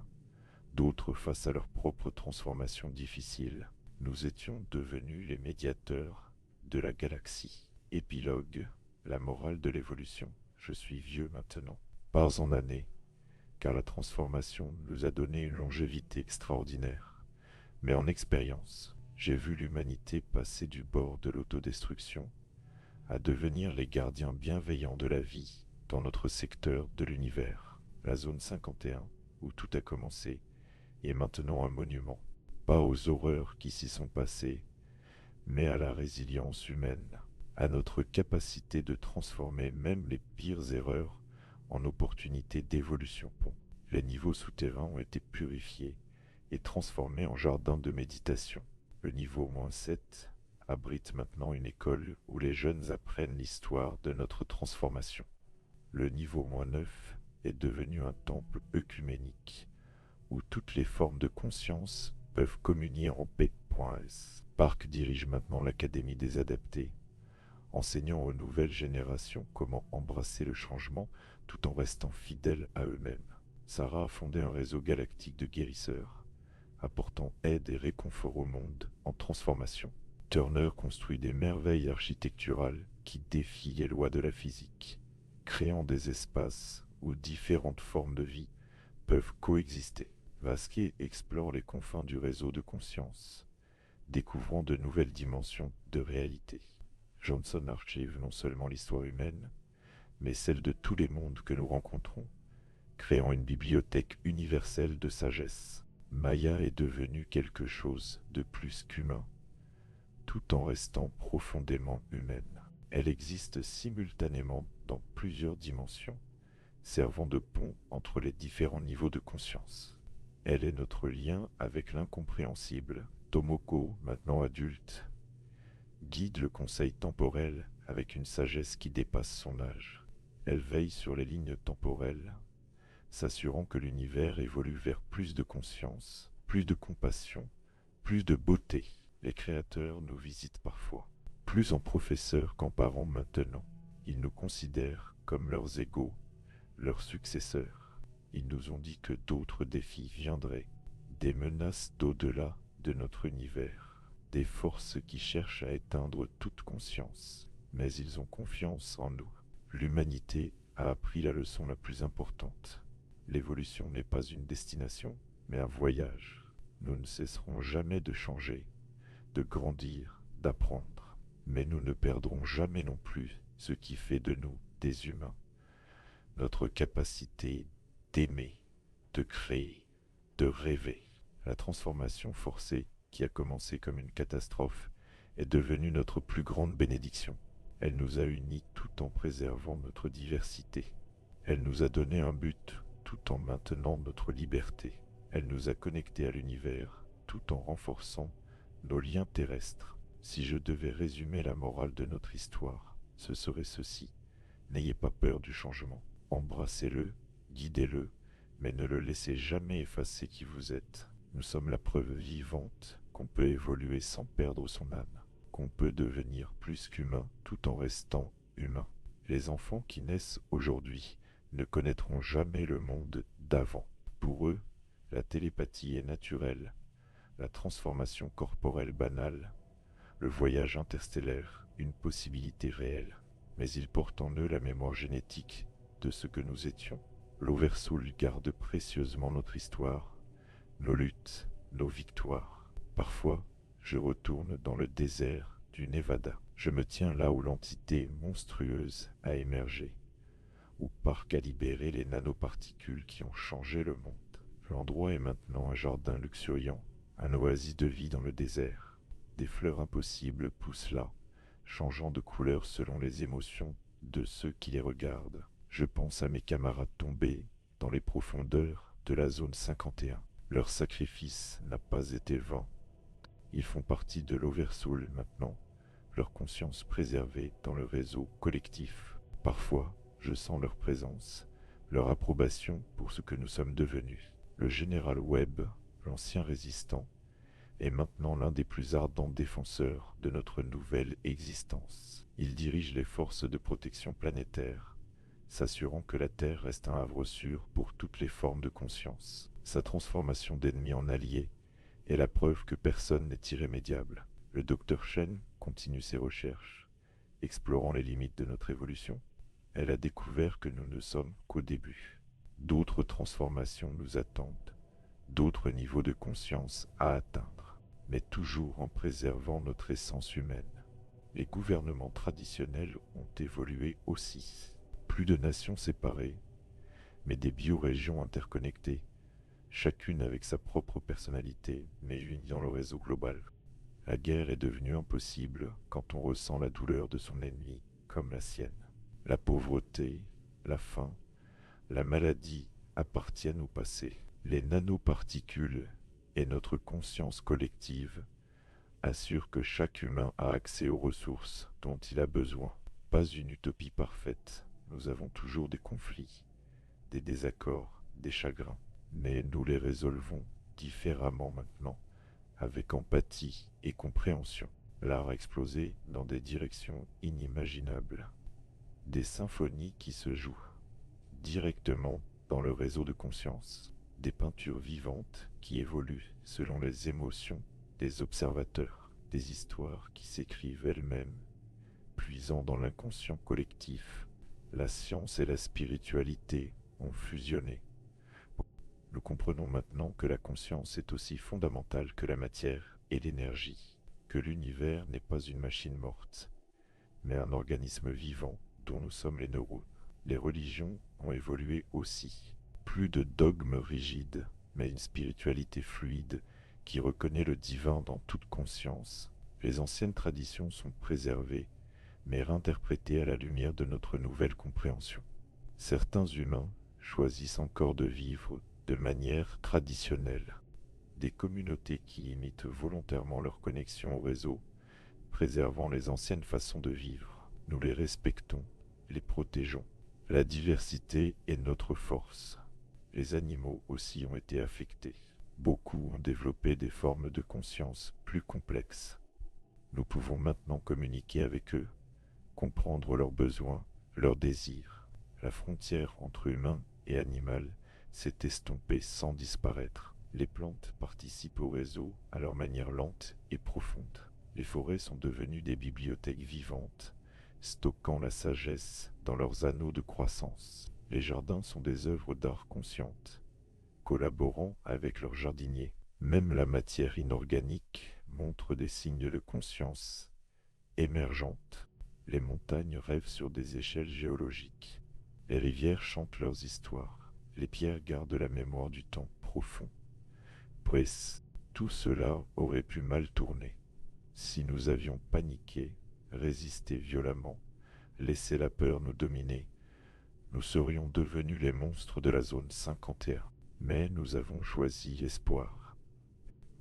d'autres face à leur propre transformation difficile. Nous étions devenus les médiateurs de la galaxie. Épilogue, la morale de l'évolution. Je suis vieux maintenant, pas en années, car la transformation nous a donné une longévité extraordinaire. Mais en expérience, j'ai vu l'humanité passer du bord de l'autodestruction à devenir les gardiens bienveillants de la vie dans notre secteur de l'univers. La zone 51, où tout a commencé, est maintenant un monument, pas aux horreurs qui s'y sont passées, mais à la résilience humaine, à notre capacité de transformer même les pires erreurs en opportunités d'évolution. Les niveaux souterrains ont été purifiés et transformés en jardins de méditation. Le niveau -7 abrite maintenant une école où les jeunes apprennent l'histoire de notre transformation. Le niveau -9 est devenu un temple œcuménique où toutes les formes de conscience peuvent communier en paix.s. Park dirige maintenant l'Académie des Adaptés, enseignant aux nouvelles générations comment embrasser le changement tout en restant fidèles à eux-mêmes. Sarah a fondé un réseau galactique de guérisseurs, apportant aide et réconfort au monde en transformation. Turner construit des merveilles architecturales qui défient les lois de la physique, créant des espaces où différentes formes de vie peuvent coexister. Vasquez explore les confins du réseau de conscience, découvrant de nouvelles dimensions de réalité. Johnson archive non seulement l'histoire humaine, mais celle de tous les mondes que nous rencontrons, créant une bibliothèque universelle de sagesse. Maya est devenue quelque chose de plus qu'humain, tout en restant profondément humaine. Elle existe simultanément dans plusieurs dimensions, servant de pont entre les différents niveaux de conscience. Elle est notre lien avec l'incompréhensible. Tomoko, maintenant adulte, guide le conseil temporel avec une sagesse qui dépasse son âge. Elle veille sur les lignes temporelles, s'assurant que l'univers évolue vers plus de conscience, plus de compassion, plus de beauté. Les créateurs nous visitent parfois, plus en professeurs qu'en parents maintenant. Ils nous considèrent comme leurs égaux, leurs successeurs. Ils nous ont dit que d'autres défis viendraient, des menaces d'au-delà de notre univers, des forces qui cherchent à éteindre toute conscience, mais ils ont confiance en nous. L'humanité a appris la leçon la plus importante. L'évolution n'est pas une destination, mais un voyage. Nous ne cesserons jamais de changer, de grandir, d'apprendre. Mais nous ne perdrons jamais non plus ce qui fait de nous des humains. Notre capacité d'aimer, de créer, de rêver. La transformation forcée, qui a commencé comme une catastrophe, est devenue notre plus grande bénédiction. Elle nous a unis tout en préservant notre diversité. Elle nous a donné un but tout en maintenant notre liberté. Elle nous a connectés à l'univers tout en renforçant nos liens terrestres. Si je devais résumer la morale de notre histoire, ce serait ceci. N'ayez pas peur du changement. Embrassez-le, guidez-le, mais ne le laissez jamais effacer qui vous êtes. Nous sommes la preuve vivante qu'on peut évoluer sans perdre son âme, qu'on peut devenir plus qu'humain tout en restant humain. Les enfants qui naissent aujourd'hui ne connaîtront jamais le monde d'avant. Pour eux, la télépathie est naturelle, la transformation corporelle banale, le voyage interstellaire une possibilité réelle. Mais ils portent en eux la mémoire génétique de ce que nous étions. L'Oversoul garde précieusement notre histoire, nos luttes, nos victoires. Parfois, je retourne dans le désert du Nevada. Je me tiens là où l'entité monstrueuse a émergé, où Park a libéré les nanoparticules qui ont changé le monde. L'endroit est maintenant un jardin luxuriant, un oasis de vie dans le désert. Des fleurs impossibles poussent là, changeant de couleur selon les émotions de ceux qui les regardent. Je pense à mes camarades tombés dans les profondeurs de la zone 51. Leur sacrifice n'a pas été vain. Ils font partie de l'Oversoul maintenant, leur conscience préservée dans le réseau collectif. Parfois, je sens leur présence, leur approbation pour ce que nous sommes devenus. Le général Webb, l'ancien résistant, est maintenant l'un des plus ardents défenseurs de notre nouvelle existence. Il dirige les forces de protection planétaire, s'assurant que la Terre reste un havre sûr pour toutes les formes de conscience. Sa transformation d'ennemi en allié est la preuve que personne n'est irrémédiable. Le docteur Chen continue ses recherches, explorant les limites de notre évolution. Elle a découvert que nous ne sommes qu'au début. D'autres transformations nous attendent, d'autres niveaux de conscience à atteindre, mais toujours en préservant notre essence humaine. Les gouvernements traditionnels ont évolué aussi. Plus de nations séparées, mais des biorégions interconnectées, chacune avec sa propre personnalité, mais unie dans le réseau global. La guerre est devenue impossible quand on ressent la douleur de son ennemi comme la sienne. La pauvreté, la faim, la maladie appartiennent au passé. Les nanoparticules et notre conscience collective assurent que chaque humain a accès aux ressources dont il a besoin. Pas une utopie parfaite, nous avons toujours des conflits, des désaccords, des chagrins. Mais nous les résolvons différemment maintenant, avec empathie et compréhension. L'art a explosé dans des directions inimaginables. Des symphonies qui se jouent directement dans le réseau de conscience. Des peintures vivantes qui évoluent selon les émotions des observateurs. Des histoires qui s'écrivent elles-mêmes, puisant dans l'inconscient collectif. La science et la spiritualité ont fusionné. Nous comprenons maintenant que la conscience est aussi fondamentale que la matière et l'énergie, que l'univers n'est pas une machine morte, mais un organisme vivant dont nous sommes les neurones. Les religions ont évolué aussi. Plus de dogmes rigides, mais une spiritualité fluide qui reconnaît le divin dans toute conscience. Les anciennes traditions sont préservées, mais réinterprétées à la lumière de notre nouvelle compréhension. Certains humains choisissent encore de vivre de manière traditionnelle. Des communautés qui imitent volontairement leur connexion au réseau, préservant les anciennes façons de vivre. Nous les respectons, les protégeons. La diversité est notre force. Les animaux aussi ont été affectés. Beaucoup ont développé des formes de conscience plus complexes. Nous pouvons maintenant communiquer avec eux, comprendre leurs besoins, leurs désirs. La frontière entre humain et animal s'est estompée sans disparaître. Les plantes participent au réseau à leur manière lente et profonde. Les forêts sont devenues des bibliothèques vivantes, stockant la sagesse dans leurs anneaux de croissance. Les jardins sont des œuvres d'art conscientes, collaborant avec leurs jardiniers. Même la matière inorganique montre des signes de conscience émergente. Les montagnes rêvent sur des échelles géologiques. Les rivières chantent leurs histoires. Les pierres gardent la mémoire du temps profond. Bref, tout cela aurait pu mal tourner. Si nous avions paniqué, résisté violemment, laissé la peur nous dominer, nous serions devenus les monstres de la zone 51. Mais nous avons choisi l'espoir.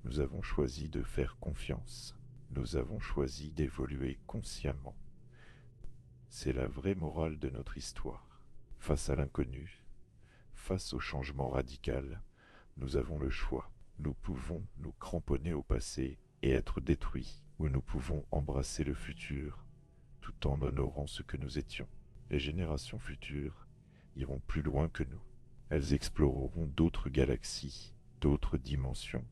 Nous avons choisi de faire confiance. Nous avons choisi d'évoluer consciemment. C'est la vraie morale de notre histoire. Face à l'inconnu, face au changement radical, nous avons le choix. Nous pouvons nous cramponner au passé et être détruits, ou nous pouvons embrasser le futur tout en honorant ce que nous étions. Les générations futures iront plus loin que nous. Elles exploreront d'autres galaxies, d'autres dimensions,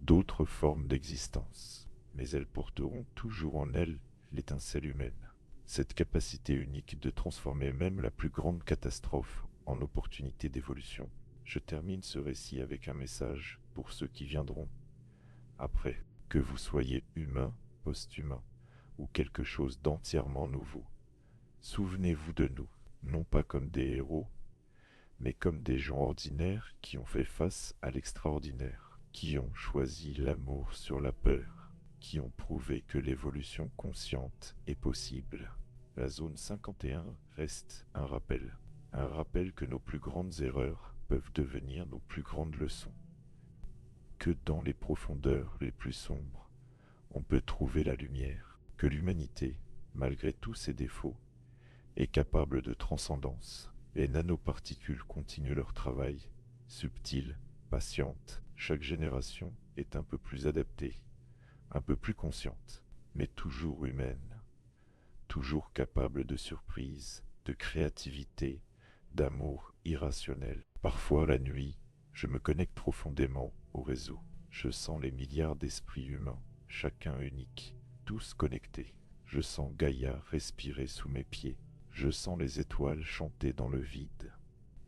d'autres formes d'existence. Mais elles porteront toujours en elles l'étincelle humaine. Cette capacité unique de transformer même la plus grande catastrophe en opportunité d'évolution. Je termine ce récit avec un message pour ceux qui viendront après. Que vous soyez humain, post-humain, ou quelque chose d'entièrement nouveau. Souvenez-vous de nous, non pas comme des héros, mais comme des gens ordinaires qui ont fait face à l'extraordinaire, qui ont choisi l'amour sur la peur, qui ont prouvé que l'évolution consciente est possible. La zone 51 reste un rappel que nos plus grandes erreurs peuvent devenir nos plus grandes leçons, que dans les profondeurs les plus sombres, on peut trouver la lumière, que l'humanité, malgré tous ses défauts, est capable de transcendance. Les nanoparticules continuent leur travail, subtiles, patientes. Chaque génération est un peu plus adaptée, un peu plus consciente, mais toujours humaine, toujours capable de surprises, de créativité, d'amour irrationnel. Parfois, la nuit, je me connecte profondément au réseau. Je sens les milliards d'esprits humains, chacun unique, tous connectés. Je sens Gaïa respirer sous mes pieds. Je sens les étoiles chanter dans le vide.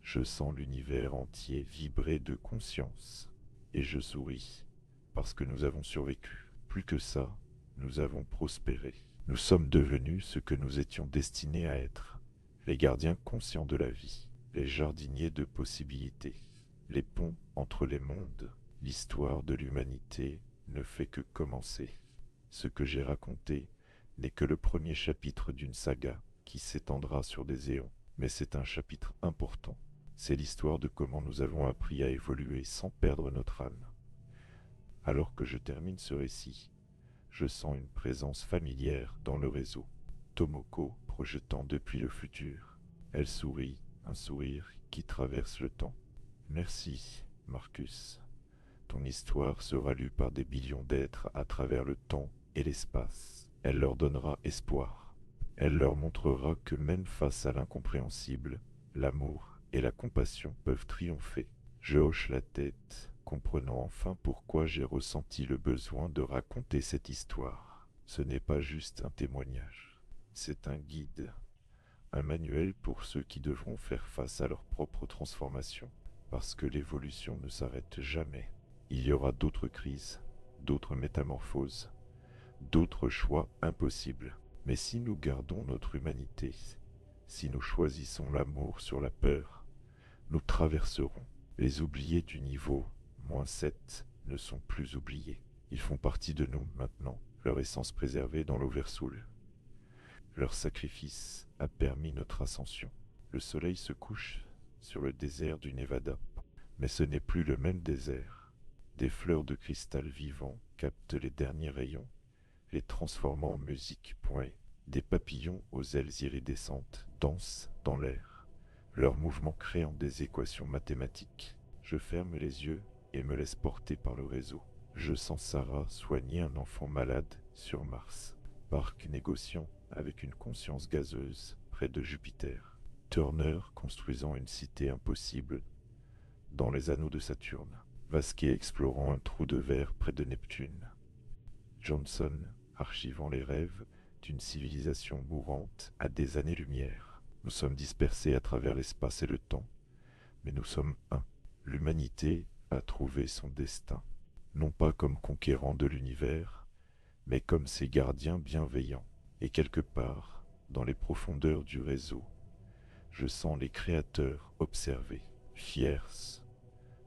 Je sens l'univers entier vibrer de conscience. Et je souris, parce que nous avons survécu. Plus que ça, nous avons prospéré. Nous sommes devenus ce que nous étions destinés à être. Les gardiens conscients de la vie, les jardiniers de possibilités, les ponts entre les mondes. L'histoire de l'humanité ne fait que commencer. Ce que j'ai raconté n'est que le premier chapitre d'une saga qui s'étendra sur des éons, mais c'est un chapitre important. C'est l'histoire de comment nous avons appris à évoluer sans perdre notre âme. Alors que je termine ce récit, je sens une présence familière dans le réseau. Tomoko projetant depuis le futur. Elle sourit, un sourire qui traverse le temps. Merci, Marcus. Ton histoire sera lue par des billions d'êtres à travers le temps et l'espace. Elle leur donnera espoir. Elle leur montrera que même face à l'incompréhensible, l'amour et la compassion peuvent triompher. Je hoche la tête, comprenant enfin pourquoi j'ai ressenti le besoin de raconter cette histoire. Ce n'est pas juste un témoignage, c'est un guide, un manuel pour ceux qui devront faire face à leur propre transformation, parce que l'évolution ne s'arrête jamais. Il y aura d'autres crises, d'autres métamorphoses, d'autres choix impossibles. Mais si nous gardons notre humanité, si nous choisissons l'amour sur la peur, nous traverserons. Les oubliés du niveau -7 ne sont plus oubliés. Ils font partie de nous maintenant, leur essence préservée dans l'Oversoul. Leur sacrifice a permis notre ascension. Le soleil se couche sur le désert du Nevada, mais ce n'est plus le même désert. Des fleurs de cristal vivant captent les derniers rayons, les transformant en musique. Des papillons aux ailes iridescentes dansent dans l'air, leurs mouvements créant des équations mathématiques. Je ferme les yeux et me laisse porter par le réseau. Je sens Sarah soigner un enfant malade sur Mars. Park négociant avec une conscience gazeuse près de Jupiter. Turner construisant une cité impossible dans les anneaux de Saturne. Vasquez explorant un trou de verre près de Neptune. Johnson archivant les rêves d'une civilisation mourante à des années-lumière. Nous sommes dispersés à travers l'espace et le temps, mais nous sommes un. L'humanité a trouvé son destin, non pas comme conquérant de l'univers, mais comme ses gardiens bienveillants. Et quelque part, dans les profondeurs du réseau, je sens les créateurs observer, fiers.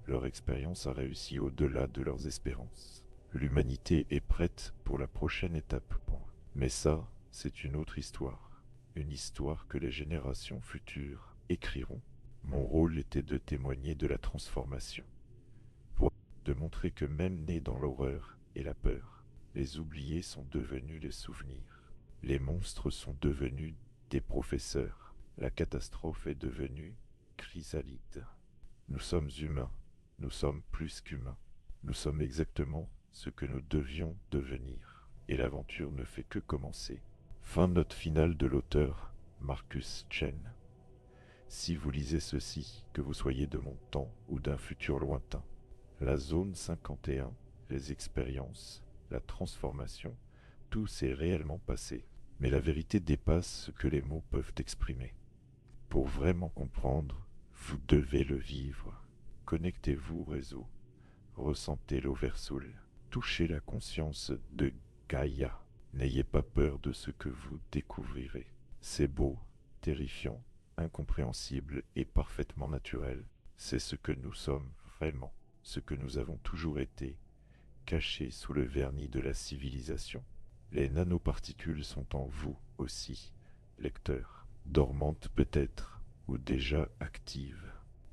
Leur expérience a réussi au-delà de leurs espérances. L'humanité est prête pour la prochaine étape. Mais ça, c'est une autre histoire. Une histoire que les générations futures écriront. Mon rôle était de témoigner de la transformation. De montrer que même nés dans l'horreur et la peur, les oubliés sont devenus les souvenirs. Les monstres sont devenus des professeurs. La catastrophe est devenue chrysalide. Nous sommes humains. Nous sommes plus qu'humains. Nous sommes exactement ce que nous devions devenir. Et l'aventure ne fait que commencer. Fin note finale de l'auteur Marcus Chen. Si vous lisez ceci, que vous soyez de mon temps ou d'un futur lointain, la zone 51, les expériences, la transformation, tout s'est réellement passé. Mais la vérité dépasse ce que les mots peuvent exprimer. Pour vraiment comprendre, vous devez le vivre. Connectez-vous au réseau. Ressentez l'Oversoul. Touchez la conscience de Gaïa. N'ayez pas peur de ce que vous découvrirez. C'est beau, terrifiant, incompréhensible et parfaitement naturel. C'est ce que nous sommes vraiment, ce que nous avons toujours été, cachés sous le vernis de la civilisation. Les nanoparticules sont en vous aussi, lecteurs, dormantes peut-être, ou déjà actives.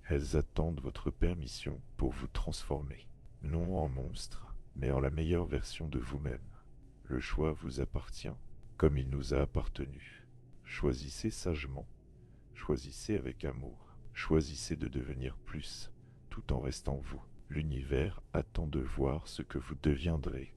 Elles attendent votre permission pour vous transformer, non en monstre, mais en la meilleure version de vous-même. Le choix vous appartient, comme il nous a appartenu. Choisissez sagement, choisissez avec amour, choisissez de devenir plus, tout en restant vous. L'univers attend de voir ce que vous deviendrez.